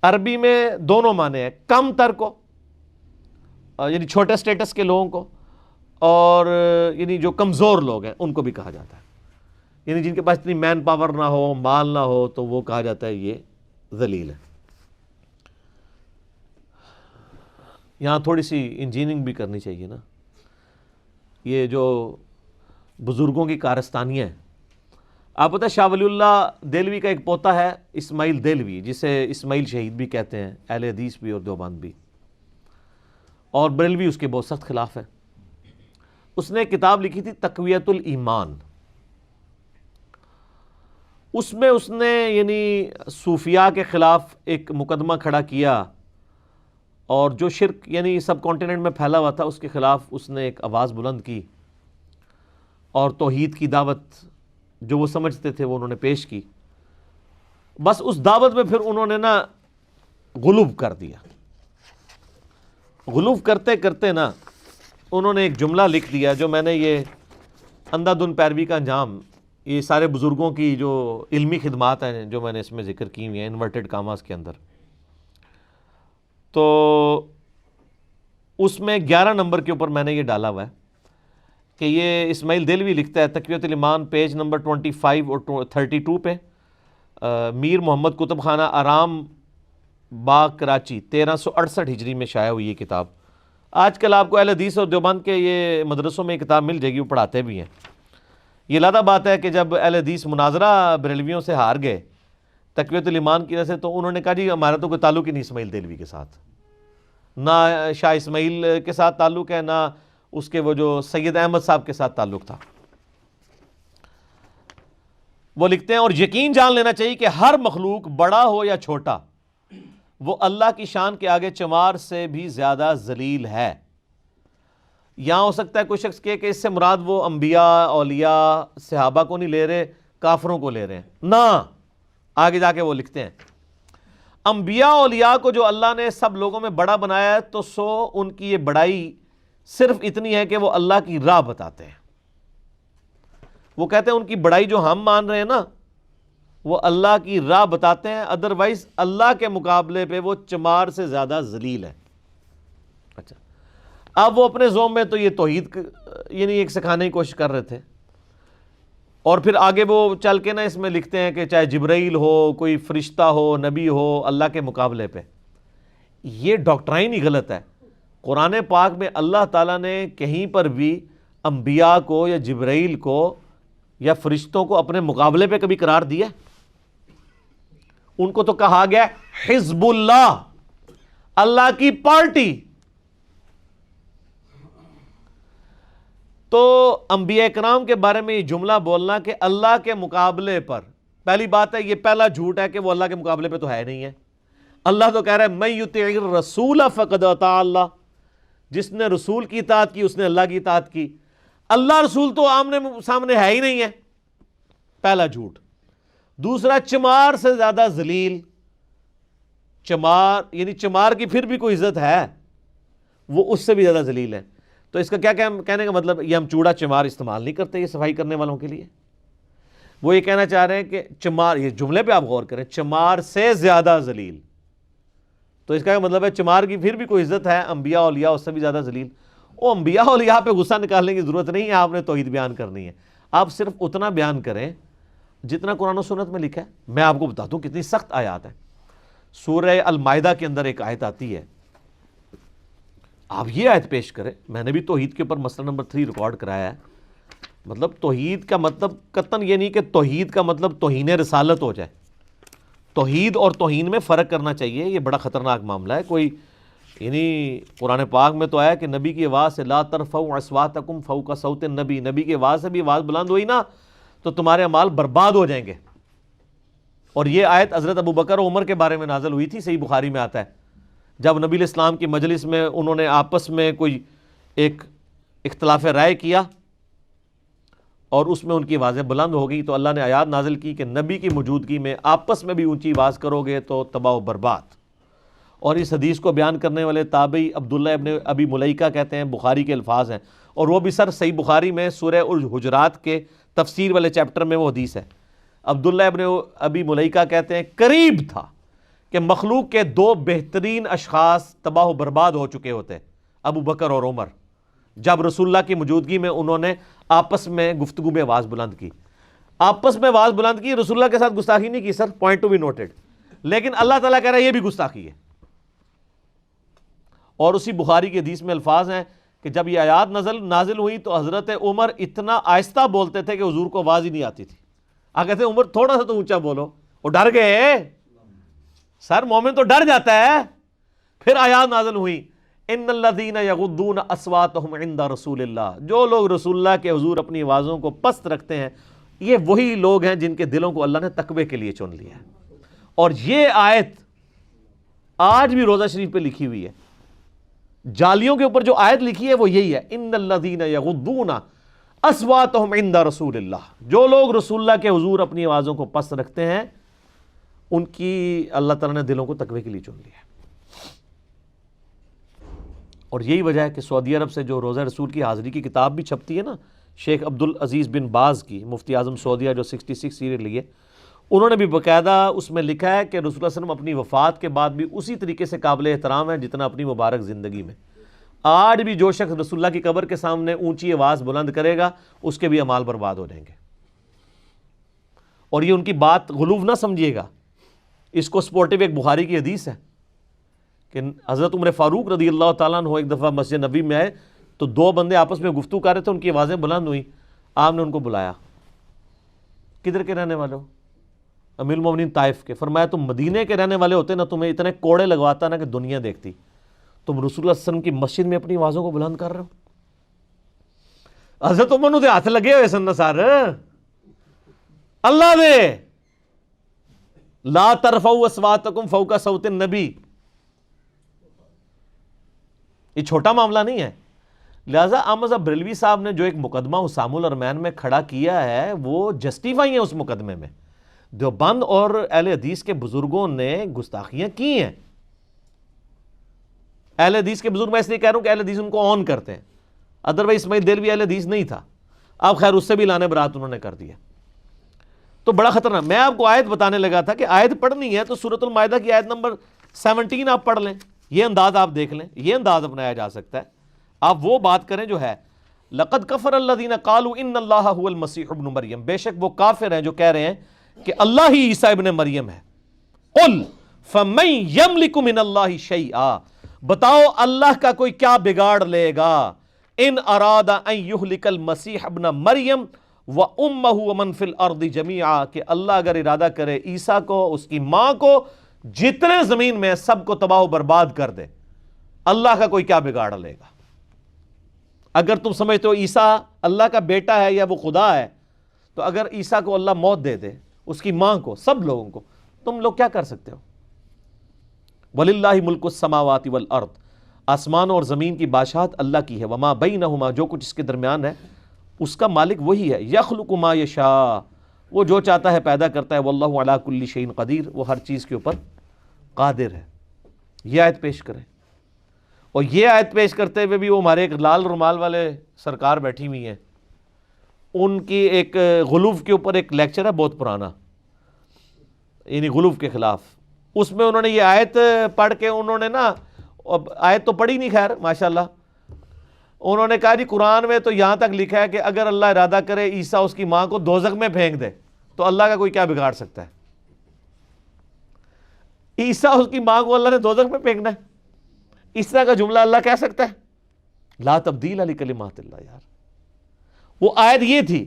Speaker 1: عربی میں دونوں معنی ہیں، کم تر کو یعنی چھوٹے سٹیٹس کے لوگوں کو، اور یعنی جو کمزور لوگ ہیں ان کو بھی کہا جاتا ہے. یعنی جن کے پاس اتنی مین پاور نہ ہو، مال نہ ہو، تو وہ کہا جاتا ہے یہ ذلیل ہے. یہاں تھوڑی سی انجینئرنگ بھی کرنی چاہیے نا. یہ جو بزرگوں کی کارستانیاں ہیں، آپ پتہ ہے شاہ ولی اللہ دہلوی کا ایک پوتا ہے اسماعیل دہلوی، جسے اسماعیل شہید بھی کہتے ہیں، اہل حدیث بھی اور دیوبند بھی، اور بریلوی اس کے بہت سخت خلاف ہے. اس نے ایک کتاب لکھی تھی تقویت الایمان. اس میں اس نے یعنی صوفیاء کے خلاف ایک مقدمہ کھڑا کیا، اور جو شرک یعنی سب کانٹیننٹ میں پھیلا ہوا تھا اس کے خلاف اس نے ایک آواز بلند کی، اور توحید کی دعوت جو وہ سمجھتے تھے وہ انہوں نے پیش کی. بس اس دعوت میں پھر انہوں نے نا غلوب کر دیا. غلوب کرتے کرتے نا انہوں نے ایک جملہ لکھ دیا جو میں نے یہ اندھا دھند پیروی کا انجام، یہ سارے بزرگوں کی جو علمی خدمات ہیں جو میں نے اس میں ذکر کی ہوئی ہیں انورٹڈ کاماز کے اندر، تو اس میں 11 نمبر کے اوپر میں نے یہ ڈالا ہوا ہے کہ یہ اسماعیل دہلوی لکھتا ہے تقویت الایمان پیج نمبر 25 اور 32 پہ، میر محمد کتب خانہ آرام باغ کراچی 1368 ہجری میں شائع ہوئی یہ کتاب. آج کل آپ کو اہل حدیث اور دیوبند کے یہ مدرسوں میں یہ کتاب مل جائے گی، وہ پڑھاتے بھی ہیں. یہ علیحدہ بات ہے کہ جب اہل حدیث مناظرہ بریلویوں سے ہار گئے تقویت الایمان کی وجہ سے، تو انہوں نے کہا جی ہمارا تو کوئی تعلق ہی نہیں اسماعیل دہلوی کے ساتھ، نہ شاہ اسماعیل کے ساتھ تعلق ہے، نہ اس کے وہ جو سید احمد صاحب کے ساتھ تعلق تھا. وہ لکھتے ہیں اور یقین جان لینا چاہیے کہ ہر مخلوق بڑا ہو یا چھوٹا وہ اللہ کی شان کے آگے چمار سے بھی زیادہ ذلیل ہے. یہاں ہو سکتا ہے کوئی شخص کہے کہ اس سے مراد وہ انبیاء، اولیاء، صحابہ کو نہیں لے رہے، کافروں کو لے رہے ہیں. نہ، آگے جا کے وہ لکھتے ہیں انبیاء اولیاء کو جو اللہ نے سب لوگوں میں بڑا بنایا ہے تو سو ان کی یہ بڑائی صرف اتنی ہے کہ وہ اللہ کی راہ بتاتے ہیں. وہ کہتے ہیں ان کی بڑائی جو ہم مان رہے ہیں نا وہ اللہ کی راہ بتاتے ہیں، ادروائز اللہ کے مقابلے پہ وہ چمار سے زیادہ ذلیل ہے. اچھا، اب وہ اپنے زوم میں تو یہ توحید یعنی ایک سکھانے کی کوشش کر رہے تھے، اور پھر آگے وہ چل کے نا اس میں لکھتے ہیں کہ چاہے جبرائیل ہو، کوئی فرشتہ ہو، نبی ہو، اللہ کے مقابلے پہ. یہ ڈاکٹرائن ہی غلط ہے. قرآن پاک میں اللہ تعالیٰ نے کہیں پر بھی انبیاء کو یا جبرائیل کو یا فرشتوں کو اپنے مقابلے پہ کبھی قرار دیا؟ ان کو تو کہا گیا حزب اللہ، اللہ کی پارٹی. تو انبیاء کرام کے بارے میں یہ جملہ بولنا کہ اللہ کے مقابلے پر، پہلی بات ہے یہ پہلا جھوٹ ہے کہ وہ اللہ کے مقابلے پہ تو ہے نہیں ہے. اللہ تو کہہ رہا ہے من یطع الرسول فقد اطاع اللہ، جس نے رسول کی اطاعت کی اس نے اللہ کی اطاعت کی. اللہ رسول تو آمنے سامنے ہے ہی نہیں ہے، پہلا جھوٹ. دوسرا، چمار سے زیادہ ذلیل. چمار یعنی چمار کی پھر بھی کوئی عزت ہے، وہ اس سے بھی زیادہ ذلیل ہے. تو اس کا کیا کہنے کا مطلب، یہ ہم چوڑا چمار استعمال نہیں کرتے یہ صفائی کرنے والوں کے لیے. وہ یہ کہنا چاہ رہے ہیں کہ چمار، یہ جملے پہ آپ غور کریں، چمار سے زیادہ ذلیل. تو اس کا مطلب ہے چمار کی پھر بھی کوئی عزت ہے، انبیاء اولیاء اس سے بھی زیادہ ذلیل. وہ انبیاء اولیاء پہ غصہ نکالنے کی ضرورت نہیں ہے، آپ نے توحید بیان کرنی ہے. آپ صرف اتنا بیان کریں جتنا قرآن و سنت میں لکھا ہے. میں آپ کو بتا دوں کتنی سخت آیات ہیں. سورہ المائدہ کے اندر ایک آیت آتی ہے، آپ یہ آیت پیش کریں. میں نے بھی توحید کے اوپر مسئلہ نمبر 3 ریکارڈ کرایا ہے. مطلب توحید کا مطلب قطعاً یہ نہیں کہ توحید کا مطلب توہین رسالت ہو جائے. توحید اور توہین میں فرق کرنا چاہیے، یہ بڑا خطرناک معاملہ ہے. کوئی یعنی قرآن پاک میں تو آیا کہ نبی کی آواز سے لا ترفعوا اصواتکم فوق صوت النبی، نبی کی آواز سے بھی آواز بلند ہوئی نا تو تمہارے اعمال برباد ہو جائیں گے. اور یہ آیت حضرت ابو بکر و عمر کے بارے میں نازل ہوئی تھی، صحیح بخاری میں آتا ہے. جب نبی علیہ السلام کی مجلس میں انہوں نے آپس میں کوئی ایک اختلاف رائے کیا اور اس میں ان کی آوازیں بلند ہو گئی تو اللہ نے آیات نازل کی کہ نبی کی موجودگی میں آپس میں بھی اونچی آواز کرو گے تو تباہ و برباد. اور اس حدیث کو بیان کرنے والے تابعی عبداللہ ابن ابی ملیکہ کہتے ہیں، بخاری کے الفاظ ہیں، اور وہ بھی سر صحیح بخاری میں سورہ الحجرات کے تفسیر والے چیپٹر میں وہ حدیث ہے. عبداللہ ابن ابی ملیکہ کہتے ہیں قریب تھا کہ مخلوق کے 2 بہترین اشخاص تباہ و برباد ہو چکے ہوتے، ابو بکر اور عمر، جب رسول اللہ کی موجودگی میں انہوں نے آپس میں گفتگو میں آواز بلند کی. آپس میں آواز بلند کی، رسول اللہ کے ساتھ گستاخی نہیں کی سر، پوائنٹ ٹو بی نوٹڈ. لیکن اللہ تعالیٰ کہہ رہا ہے یہ بھی گستاخی ہے. اور اسی بخاری کی حدیث میں الفاظ ہیں کہ جب یہ آیات نازل ہوئی تو حضرت عمر اتنا آہستہ بولتے تھے کہ حضور کو آواز ہی نہیں آتی تھی. آپ کہتے ہیں عمر تھوڑا سا تو اونچا بولو، وہ ڈر گئے. سر مومن تو ڈر جاتا ہے. پھر آیات نازل ہوئی ان الذین یغضون اصواتهم عند رسول اللہ، جو لوگ رسول اللہ کے حضور اپنی آوازوں کو پست رکھتے ہیں یہ وہی لوگ ہیں جن کے دلوں کو اللہ نے تقوی کے لیے چن لیا ہے. اور یہ آیت آج بھی روضہ شریف پہ لکھی ہوئی ہے. جالیوں کے اوپر جو آیت لکھی ہے وہ یہی ہے، ان الذین یغضون اصواتهم عند رسول اللہ، جو لوگ رسول اللہ کے حضور اپنی آوازوں کو پست رکھتے ہیں ان کی اللہ تعالیٰ نے دلوں کو تقوی کے لیے چن لیا ہے. اور یہی وجہ ہے کہ سعودی عرب سے جو روضہ رسول کی حاضری کی کتاب بھی چھپتی ہے نا، شیخ عبدالعزیز بن باز کی، مفتی اعظم سعودیہ جو 66 سیریل لیے، انہوں نے بھی باقاعدہ اس میں لکھا ہے کہ رسول اللہ صلی اللہ علیہ وسلم اپنی وفات کے بعد بھی اسی طریقے سے قابل احترام ہے جتنا اپنی مبارک زندگی میں. آج بھی جو شخص رسول اللہ کی قبر کے سامنے اونچی آواز بلند کرے گا اس کے بھی اعمال برباد ہو جائیں گے. اور یہ ان کی بات غلوف نہ سمجھیے گا، اس کو سپورٹیو ایک بخاری کی حدیث ہے کہ حضرت عمر فاروق رضی اللہ تعالیٰ عنہ ایک دفعہ مسجد نبی میں آئے تو 2 بندے آپس میں گفتگو کر رہے تھے، ان کی آوازیں بلند ہوئیں. آپ نے ان کو بلایا، کدھر کے رہنے والے ہو؟ امیر المومنین طائف کے. فرمایا تم مدینے کے رہنے والے ہوتے نا تمہیں اتنے کوڑے لگواتا نا کہ دنیا دیکھتی. تم رسول اللہ صلی اللہ علیہ وسلم کی مسجد میں اپنی آوازوں کو بلند کر رہے ہو. حضرت عمر دے ہاتھ لگے ہوئے سن سار، اللہ دے لا ترفعوا اصواتکم فوق صوت النبی. یہ چھوٹا معاملہ نہیں ہے. لہٰذا احمد بریلوی صاحب نے جو ایک مقدمہ حسام الارمین میں کھڑا کیا ہے وہ جسٹیفائی ہے اس مقدمے میں. دیوبند اور اہل حدیث کے بزرگوں نے گستاخیاں کی ہیں. اہل حدیث کے بزرگ، میں اس لیے کہہ رہا ہوں کہ اہل حدیث ان کو آن کرتے ہیں، ادروائز اسماعیل دہلوی اہل حدیث نہیں تھا. اب خیر اس سے بھی لانے برات انہوں نے کر دیا، تو بڑا خطرناک. میں آپ کو آیت بتانے لگا تھا کہ آیت پڑھنی ہے تو سورۃ المائدہ کی آیت نمبر 17 آپ پڑھ لیں. یہ انداز آپ دیکھ لیں، یہ انداز اپنایا جا سکتا ہے. آپ وہ بات کریں جو ہے لقد کفر الذین قالوا ان اللہ هو المسیح ابن مریم، بے شک وہ کافر ہیں جو کہہ رہے ہیں کہ اللہ ہی عیسیٰ ابن مریم ہے. قل فمن یملک من اللہ شیئا، بتاؤ اللہ کا کوئی کیا بگاڑ لے گا. ان اراد ان یہلک المسیح ابن مریم وامہ ومن فی الارض جمیعا، کہ اللہ اگر ارادہ کرے عیسیٰ کو، اس کی ماں کو، جتنے زمین میں سب کو تباہ و برباد کر دے، اللہ کا کوئی کیا بگاڑ لے گا. اگر تم سمجھتے ہو عیسیٰ اللہ کا بیٹا ہے یا وہ خدا ہے، تو اگر عیسیٰ کو اللہ موت دے دے، اس کی ماں کو، سب لوگوں کو، تم لوگ کیا کر سکتے ہو؟ وَلِلَّهِ مُلْكُ السَّمَاوَاتِ وَالْأَرْضِ، آسمانوں اور زمین کی بادشاہت اللہ کی ہے. وَمَا بَيْنَهُمَا، جو کچھ اس کے درمیان ہے اس کا مالک وہی ہے. يَخْلُقُ مَا يَشَاءُ، وہ جو چاہتا ہے پیدا کرتا ہے. وَاللَّهُ عَلَى كُلِّ شَيْءٍ قَدِيرٌ، وہ ہر چیز کے اوپر قادر ہے. یہ آیت پیش کریں. اور یہ آیت پیش کرتے ہوئے بھی وہ ہمارے ایک لال رومال والے سرکار بیٹھی ہوئی ہیں، ان کی ایک غلوف کے اوپر ایک لیکچر ہے بہت پرانا، یعنی غلوف کے خلاف. اس میں انہوں نے یہ آیت پڑھ کے انہوں نے نا، آیت تو پڑھی نہیں خیر ماشاءاللہ، انہوں نے کہا جی قرآن میں تو یہاں تک لکھا ہے کہ اگر اللہ ارادہ کرے عیسیٰ اس کی ماں کو دوزخ میں پھینک دے تو اللہ کا کوئی کیا بگاڑ سکتا ہے. عیسیٰ اس کی ماں کو اللہ نے دوزخ میں پھینکنا ہے؟ اس طرح کا جملہ اللہ کہہ سکتا ہے؟ لا تبدیل لکلمات اللہ. یار وہ آیت یہ تھی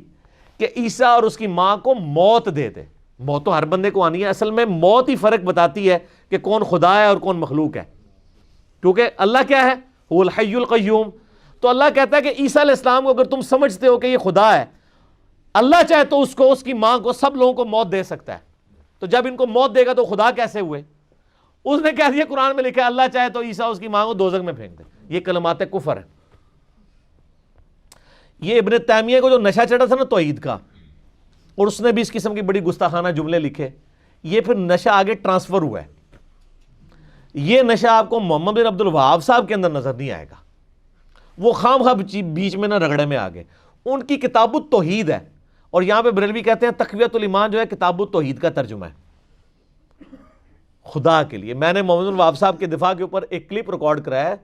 Speaker 1: کہ عیسیٰ اور اس کی ماں کو موت دے دے. موت تو ہر بندے کو آنی ہے، اصل میں موت ہی فرق بتاتی ہے کہ کون خدا ہے اور کون مخلوق ہے، کیونکہ اللہ کیا ہے؟ هو الحی القیوم. تو اللہ کہتا ہے کہ عیسیٰ علیہ السلام کو اگر تم سمجھتے ہو کہ یہ خدا ہے، اللہ چاہے تو اس کو، اس کی ماں کو، سب لوگوں کو موت دے سکتا ہے. تو جب ان کو موت دے گا تو خدا کیسے ہوئے؟ اس نے کہہ دیا قرآن میں لکھا ہے اللہ چاہے تو عیسیٰ اس کی ماں کو دوزخ میں پھینک دے. یہ کلمات کفر ہے. یہ ابن تیمیہ کو جو نشہ چڑھا تھا نا توحید کا، اور اس نے بھی اس قسم کی بڑی گستاخانہ جملے لکھے، یہ پھر نشہ آگے ٹرانسفر ہوا ہے. یہ نشہ آپ کو محمد بن عبد الوہاب صاحب کے اندر نظر نہیں آئے گا. وہ خام خواہ بیچ میں نہ رگڑے میں آگے. ان کی کتاب التوحید ہے، اور یہاں پہ بریلوی کہتے ہیں تقویۃ الایمان جو ہے کتاب التوحید کا ترجمہ ہے خدا کے لیے. میں نے محمد بن الوہاب صاحب کے دفاع کے اوپر ایک کلپ ریکارڈ کرایا ہے،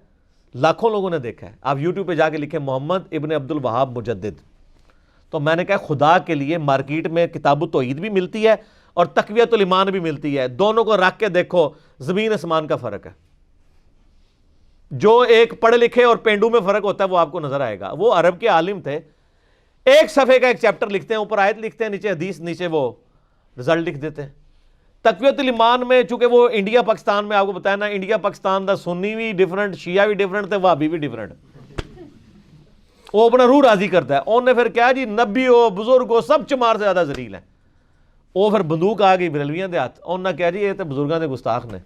Speaker 1: لاکھوں لوگوں نے دیکھا ہے. آپ یوٹیوب پہ جا کے لکھیں محمد ابن عبد الوہاب مجدد، تو میں نے کہا خدا کے لیے مارکیٹ میں کتاب التوحید بھی ملتی ہے اور تقویۃ الایمان بھی ملتی ہے. دونوں کو رکھ کے دیکھو، زمین آسمان کا فرق ہے. جو ایک پڑھے لکھے اور پینڈو میں فرق ہوتا ہے وہ آپ کو نظر آئے گا. وہ عرب کے عالم تھے، ایک صفحے کا ایک چیپٹر لکھتے ہیں، اوپر آیت لکھتے ہیں، نیچے حدیث، نیچے وہ رزلٹ لکھ دیتے ہیں. تقویۃ الایمان میں چونکہ وہ انڈیا پاکستان میں آپ کو بتایا نا، انڈیا پاکستان دا سنی بھی ڈیفرنٹ، شیعہ بھی ڈیفرنٹ تے وہابی بھی ڈیفرنٹ. وہ اپنا روح راضی کرتا ہے. انہوں نے پھر کیا جی نبی ہو، بزرگ ہو، سب چمار سے زیادہ ذلیل ہیں. وہ پھر بندوق آ گئی بریلویاں دے ہاتھ. انہوں نے کہا جی یہ تو بزرگاں دے گستاخ نے،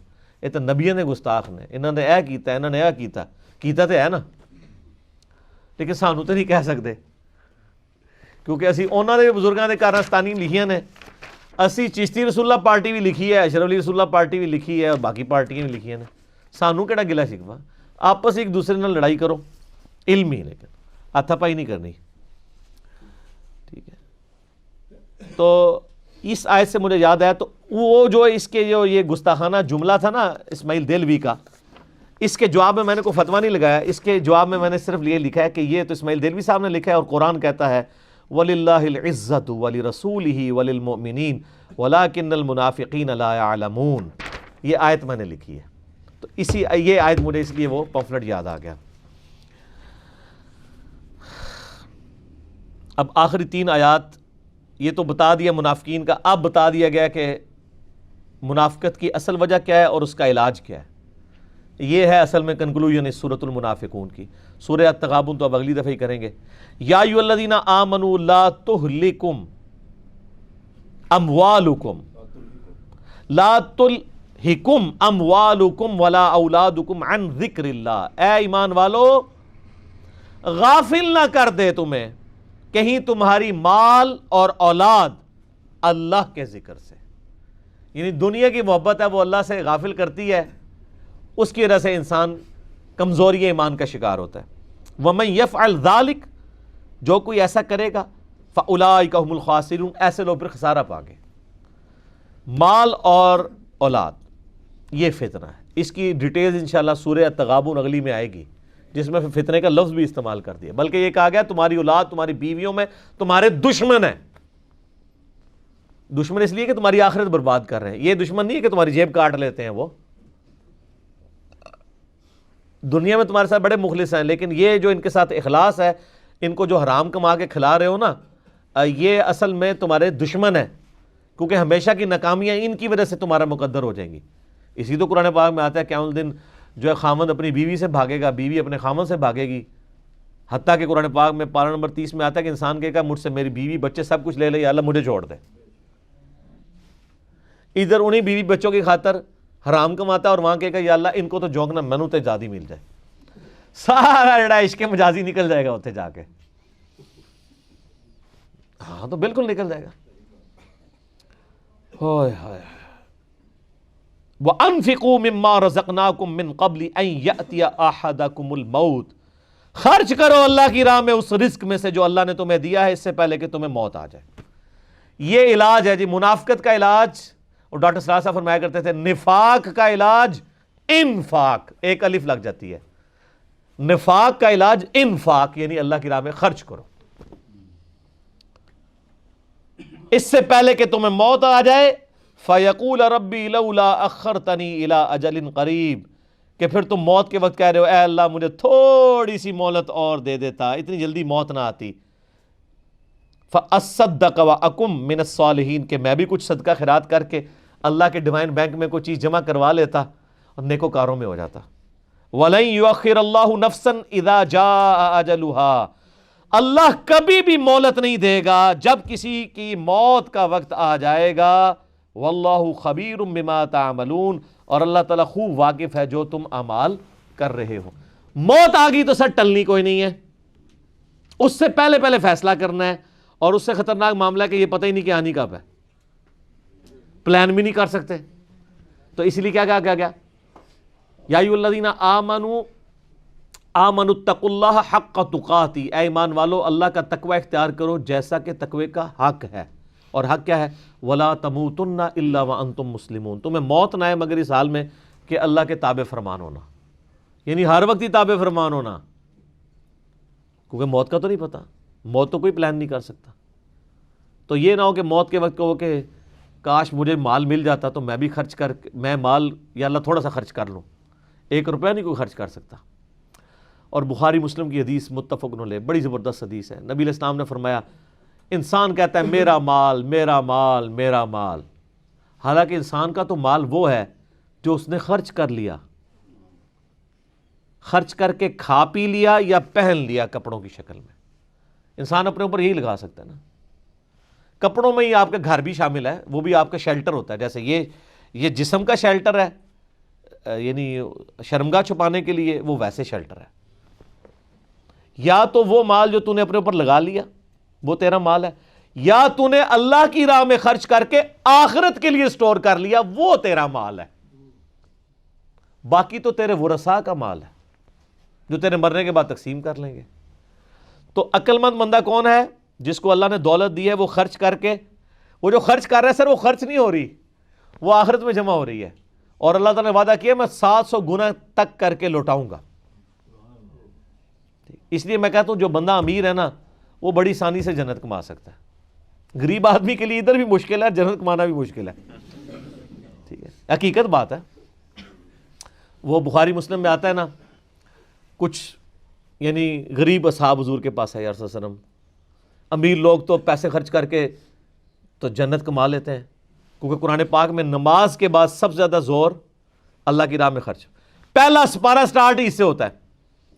Speaker 1: یہ تو نبیاں دے گستاخ نے، انہوں نے اے کیتا، انہوں نے اے کیتا تو ہے نا، لیکن سانو تو نہیں کہہ سکتے کیونکہ اسی انہوں نے بزرگاں دے کارستانی لکھیاں نے. اسی چشتی رسول اللہ پارٹی بھی لکھی ہے، اشرف علی رسول اللہ پارٹی بھی لکھی ہے، اور باقی پارٹیاں بھی لکھی ہیں. سانو کہڑا گلا شکوا؟ آپس ایک دوسرے نال لڑائی کرو علمی، لیکن ہاتھا پائی نہیں کرنی. ٹھیک ہے. تو اس آیت سے مجھے یاد آیا، تو وہ جو اس کے جو یہ گستاخانہ جملہ تھا نا اسماعیل دہلوی کا، اس کے جواب میں نے کوئی فتویٰ نہیں لگایا. اس کے جواب میں نے صرف یہ لکھا ہے کہ یہ تو اسماعیل دہلوی صاحب نے لکھا ہے، اور قرآن کہتا ہے وَلِلَّهِ الْعِزَّةُ وَلِرَسُولِهِ وَلِلْمُؤْمِنِينَ وَلَكِنَّ الْمُنَافِقِينَ لَا يَعْلَمُونَ. یہ آیت میں نے لکھی ہے. تو یہ آیت مجھے اس لیے وہ پمفلٹ یاد آ گیا. اب آخری 3 آیات یہ تو بتا دیا منافقین کا. اب بتا دیا گیا کہ منافقت کی اصل وجہ کیا ہے اور اس کا علاج کیا ہے. یہ ہے اصل میں کنکلوژن اس سورۃ المنافقون کی. سورہ التغابن تو اب اگلی دفعہ ہی کریں گے. یا ایھا الذین آمنوا لا تہلکم اموالکم لا تلہکم اموالکم ولا اولادکم عن ذکر اللہ. اے ایمان والو، غافل نہ کر دے تمہیں کہیں تمہاری مال اور اولاد اللہ کے ذکر سے. یعنی دنیا کی محبت ہے وہ اللہ سے غافل کرتی ہے، اس کی وجہ سے انسان کمزوری ایمان کا شکار ہوتا ہے۔ وَمَن يَفْعَلْ ذَلِكَ، جو کوئی ایسا کرے گا، فَأُولَٰئِكَ هُمُ الْخَاسِرُونَ، ایسے لوگ پھر خسارہ پائیں گے۔ مال اور اولاد یہ فتنہ ہے، اس کی ڈیٹیلز انشاءاللہ سورہ التغابن اگلی میں آئے گی، جس میں فتنے کا لفظ بھی استعمال کر دیا، بلکہ یہ کہا گیا تمہاری اولاد تمہاری بیویوں میں تمہارے دشمن ہیں۔ دشمن اس لیے کہ تمہاری آخرت برباد کر رہے ہیں، یہ دشمن نہیں ہے کہ تمہاری جیب کاٹ لیتے ہیں، وہ دنیا میں تمہارے ساتھ بڑے مخلص ہیں، لیکن یہ جو ان کے ساتھ اخلاص ہے، ان کو جو حرام کما کے کھلا رہے ہو نا، یہ اصل میں تمہارے دشمن ہیں، کیونکہ ہمیشہ کی ناکامیاں ان کی وجہ سے تمہارا مقدر ہو جائیں گی۔ اسی تو قرآن پاک میں آتا ہے قیامت الدن جو ہے خامند اپنی بیوی سے بھاگے گا، بیوی اپنے خامند سے بھاگے گی، حتیٰ کہ قرآن پاک میں پارہ نمبر 30 میں آتا ہے کہ انسان کہے گا مجھ سے میری بیوی بچے سب کچھ لے لے، یا اللہ مجھے چھوڑ دے۔ ادھر انہیں بیوی بچوں کی خاطر حرام کماتا ہے، اور وہاں کہے گا یا اللہ ان کو تو جھونکنا منو تے آزادی مل جائے، سارا جڑا عشق مجازی نکل جائے گا اتنے جا کے۔ ہاں تو بالکل نکل جائے گا۔ ہائے ہائے وَأَنفِقُوا مِمَّا رَزَقْنَاكُم مِّن قَبْلِ أَن يَأْتِيَ أَحَدَكُمُ الْمَوْتُ، خرچ کرو اللہ کی راہ میں اس رزق میں سے جو اللہ نے تمہیں دیا ہے اس سے پہلے کہ تمہیں موت آ جائے۔ یہ علاج ہے جی منافقت کا علاج، اور ڈاکٹر صلاح صاحب فرمایا کرتے تھے نفاق کا علاج انفاق، ایک الف لگ جاتی ہے، نفاق کا علاج انفاق، یعنی اللہ کی راہ میں خرچ کرو اس سے پہلے کہ تمہیں موت آ جائے۔ فَيَقُولَ رَبِّي لَوْلَا أَخَّرْتَنِي إِلَىٰ أَجَلٍ قَرِيبٍ، کہ پھر تم موت کے وقت کہہ رہے ہو اے اللہ مجھے تھوڑی سی مہلت اور دے دیتا، اتنی جلدی موت نہ آتی۔ فَأَصَّدَّقَ وَأَكُن مِّنَ الصَّالِحِينَ، کہ میں بھی کچھ صدقہ خیرات کر کے اللہ کے ڈیوائن بینک میں کوئی چیز جمع کروا لیتا اور نیکوکاروں میں ہو جاتا۔ وَلَن يُؤَخِّرَ اللَّهُ نَفْسًا إِذَا جَاءَ أَجَلُهَا، اللہ کبھی بھی مہلت نہیں دے گا جب کسی کی موت کا وقت آ جائے گا۔ واللہ خبیر بما تعملون، اور اللہ تعالیٰ خوب واقف ہے جو تم اعمال کر رہے ہو۔ موت آ گئی تو سر ٹلنی کوئی نہیں ہے، اس سے پہلے پہلے فیصلہ کرنا ہے، اور اس سے خطرناک معاملہ ہے کہ یہ پتہ ہی نہیں کہ آنی کب ہے، پلان بھی نہیں کر سکتے۔ تو اس لیے کیا کہا گیا یا ایھا الذین آمنوا اتقوا اللہ حق تقاتہ، اے ایمان والو اللہ کا تقوی اختیار کرو جیسا کہ تقوی کا حق ہے، اور حق کیا ہے؟ ولا تموتن الا وانتم مسلمون، تمہیں موت نہ آئے مگر اس حال میں کہ اللہ کے تابع فرمان ہونا، یعنی ہر وقت ہی تابع فرمان ہونا، کیونکہ موت کا تو نہیں پتہ، موت تو کوئی پلان نہیں کر سکتا۔ تو یہ نہ ہو کہ موت کے وقت کہو کہ کاش مجھے مال مل جاتا تو میں بھی خرچ کر میں مال یا اللہ تھوڑا سا خرچ کر لوں، 1 روپیہ نہیں کوئی خرچ کر سکتا۔ اور بخاری مسلم کی حدیث متفق علیہ، بڑی زبردست حدیث ہے، نبی علیہ السلام نے فرمایا انسان کہتا ہے میرا مال میرا مال میرا مال، حالانکہ انسان کا تو مال وہ ہے جو اس نے خرچ کر لیا، خرچ کر کے کھا پی لیا یا پہن لیا کپڑوں کی شکل میں۔ انسان اپنے اوپر یہی لگا سکتا ہے نا، کپڑوں میں ہی آپ کا گھر بھی شامل ہے، وہ بھی آپ کا شیلٹر ہوتا ہے، جیسے یہ جسم کا شیلٹر ہے، یعنی شرمگاہ چھپانے کے لیے، وہ ویسے شیلٹر ہے۔ یا تو وہ مال جو تو نے اپنے اوپر لگا لیا وہ تیرا مال ہے، یا تو نے اللہ کی راہ میں خرچ کر کے آخرت کے لیے سٹور کر لیا، وہ تیرا مال ہے۔ باقی تو تیرے ورثاء کا مال ہے جو تیرے مرنے کے بعد تقسیم کر لیں گے۔ تو عقل مند بندہ کون ہے؟ جس کو اللہ نے دولت دی ہے، وہ خرچ کر کے، وہ جو خرچ کر رہا ہے سر وہ خرچ نہیں ہو رہی، وہ آخرت میں جمع ہو رہی ہے، اور اللہ تعالیٰ نے وعدہ کیا میں 700 گنا تک کر کے لوٹاؤں گا۔ اس لیے میں کہتا ہوں جو بندہ امیر ہے نا وہ بڑی آسانی سے جنت کما سکتا ہے، غریب آدمی کے لیے ادھر بھی مشکل ہے، جنت کمانا بھی مشکل ہے، ٹھیک ہے، حقیقت بات ہے۔ وہ بخاری مسلم میں آتا ہے نا، کچھ یعنی غریب اصحاب حضور کے پاس ہے یا رسول صلی اللہ علیہ وسلم، امیر لوگ تو پیسے خرچ کر کے تو جنت کما لیتے ہیں، کیونکہ قرآن پاک میں نماز کے بعد سب سے زیادہ زور اللہ کی راہ میں خرچ، پہلا سپارہ سٹارٹ ہی اس سے ہوتا ہے،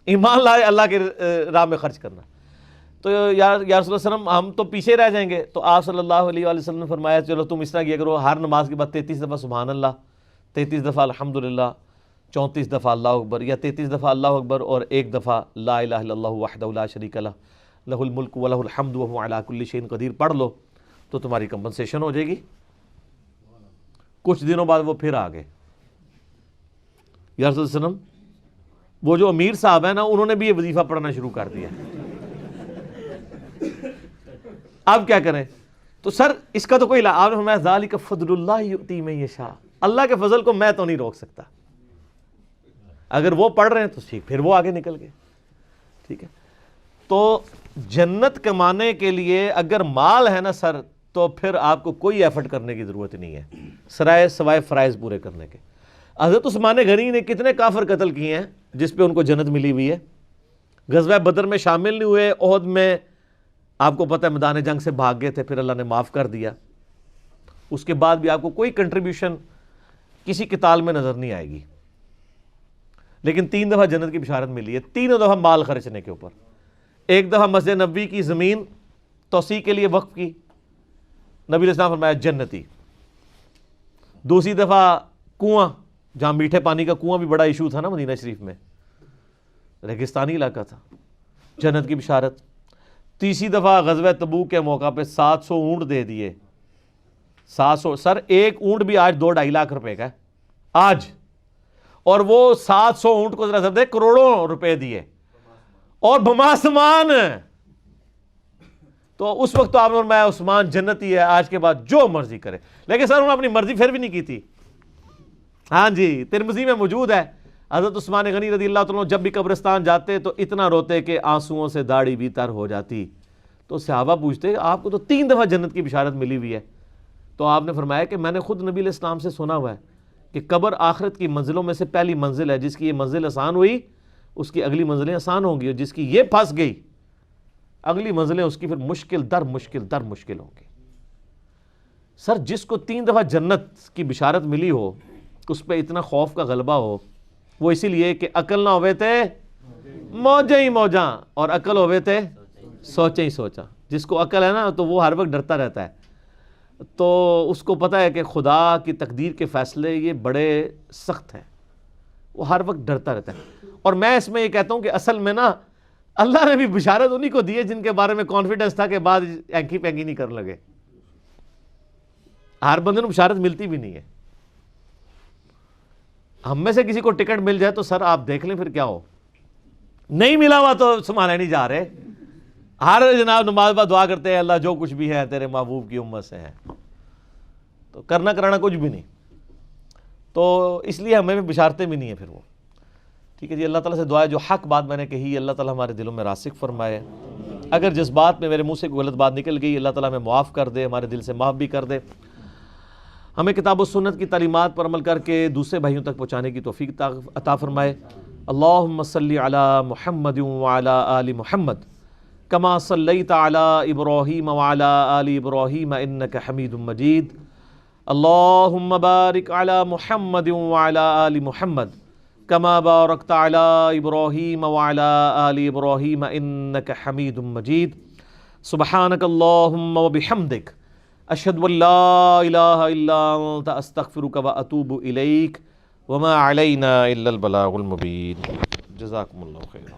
Speaker 1: ایمان لائے اللہ کے راہ میں خرچ کرنا۔ تو یا رسول اللہ صلی اللہ علیہ وسلم ہم تو پیچھے رہ جائیں گے، تو آپ صلی اللہ علیہ وآلہ وسلم نے فرمایا چلو تم اس طرح کیا کرو، ہر نماز کے بعد 33 دفعہ سبحان اللہ، 33 دفعہ الحمدللہ، 34 دفعہ اللہ اکبر، یا 33 دفعہ اللہ اکبر اور 1 دفعہ لا الہ الا اللہ وحدہ لا شریک لہ لہ الملک ولہ الحمد وہو علی کل شیء قدیر پڑھ لو تو تمہاری کمپنسیشن ہو جائے گی۔ کچھ دنوں بعد وہ پھر آ گئے. یا رسول اللہ صلی اللہ علیہ وسلم وہ جو امیر صاحب ہیں نا انہوں نے بھی یہ وظیفہ پڑھنا شروع کر دیا. اب کیا کریں؟ تو سر اس کا تو کوئی آپ نے فرمایا ذالک فضل اللہ یؤتی من یشاء، اللہ کے فضل کو میں تو نہیں روک سکتا. اگر وہ پڑھ رہے ہیں تو ٹھیک، پھر وہ آگے نکل گئے. ٹھیک ہے، تو جنت کمانے کے لیے اگر مال ہے نا سر تو پھر آپ کو کوئی ایفرٹ کرنے کی ضرورت نہیں ہے سوائے فرائض پورے کرنے کے. حضرت عثمان غنی نے کتنے کافر قتل کیے ہیں جس پہ ان کو جنت ملی ہوئی ہے. غزوہ بدر میں شامل نہیں ہوئے، احد میں آپ کو پتہ ہے میدان جنگ سے بھاگ گئے تھے، پھر اللہ نے معاف کر دیا. اس کے بعد بھی آپ کو کوئی کنٹریبیوشن کسی قتال میں نظر نہیں آئے گی. لیکن 3 دفعہ جنت کی بشارت ملی ہے، تینوں دفعہ مال خرچنے کے اوپر. ایک دفعہ مسجد نبوی کی زمین توسیع کے لیے وقف کی، نبی علیہ السلام فرمایا جنتی. دوسری دفعہ کنواں، جہاں میٹھے پانی کا کنواں بھی بڑا ایشو تھا نا مدینہ شریف میں، ریگستانی علاقہ تھا، جنت کی بشارت. تیسری دفعہ غزوہ تبوک کے موقع پہ 700 اونٹ دے دیے. 700 سر، ایک اونٹ بھی آج 2-2.5 لاکھ روپے کا ہے آج، اور وہ 700 اونٹ کو ذرا دے کروڑوں روپے دیے اور بماسمان. تو اس وقت تو آپ نے فرمایا عثمان جنتی ہے، آج کے بعد جو مرضی کرے. لیکن سر انہوں نے اپنی مرضی پھر بھی نہیں کی تھی. ہاں جی، ترمذی میں موجود ہے، حضرت عثمان غنی رضی اللہ تعالیٰ جب بھی قبرستان جاتے تو اتنا روتے کہ آنسوؤں سے داڑھی بھی تر ہو جاتی. تو صحابہ پوچھتے آپ کو تو 3 دفعہ جنت کی بشارت ملی ہوئی ہے. تو آپ نے فرمایا کہ میں نے خود نبی علیہ السلام سے سنا ہوا ہے کہ قبر آخرت کی منزلوں میں سے پہلی منزل ہے. جس کی یہ منزل آسان ہوئی اس کی اگلی منزلیں آسان ہوں گی، اور جس کی یہ پھنس گئی اگلی منزلیں اس کی پھر مشکل در مشکل ہوں گی. سر جس کو 3 دفعہ جنت کی بشارت ملی ہو، اس پہ اتنا خوف کا غلبہ ہو، وہ اسی لیے کہ عقل نہ ہوئے تھے موجیں ہی موجاں، اور عقل ہوئے تھے سوچیں ہی سوچاں. جس کو عقل ہے نا تو وہ ہر وقت ڈرتا رہتا ہے. تو اس کو پتہ ہے کہ خدا کی تقدیر کے فیصلے یہ بڑے سخت ہیں، وہ ہر وقت ڈرتا رہتا ہے. اور میں اس میں یہ کہتا ہوں کہ اصل میں نا اللہ نے بھی بشارت انہی کو دی ہے جن کے بارے میں کانفیڈنس تھا کہ بعد اینکی پینکی نہیں کرنے لگے. ہر بندے کو بشارت ملتی بھی نہیں ہے. ہم میں سے کسی کو ٹکٹ مل جائے تو سر آپ دیکھ لیں پھر کیا ہو. نہیں ملا ہوا تو سنبھالے نہیں جا رہے. ہر جناب نماز بعد دعا کرتے ہیں اللہ جو کچھ بھی ہے تیرے محبوب کی امت سے ہے، تو کرنا کرانا کچھ بھی نہیں. تو اس لیے ہمیں بھی بشارتیں بھی نہیں ہیں پھر وہ. ٹھیک ہے جی، اللہ تعالیٰ سے دعا ہے جو حق بات میں نے کہی اللہ تعالیٰ ہمارے دلوں میں راسخ فرمائے. اگر جس بات میں میرے منہ سے کوئی غلط بات نکل گئی اللہ تعالیٰ ہمیں معاف کر دے، ہمارے دل سے معاف بھی کر دے. ہمیں کتاب و سنت کی تعلیمات پر عمل کر کے دوسرے بھائیوں تک پہنچانے کی توفیق عطا فرمائے. اللہم صلی علی محمد وعلی آل محمد کما صلیت علی ابراہیم وعلی آل ابراہیم انک حمید مجید. اللہم بارک علی محمد وعلی آل محمد کما بارکت علی ابراہیم وعلی آل ابراہیم انک حمید مجید. سبحانک اللہم وبحمدک اشہد ان لا الہ الا انت استغفرک واتوب الیک وما علینا الا البلاغ المبین. جزاکم اللہ خیرا.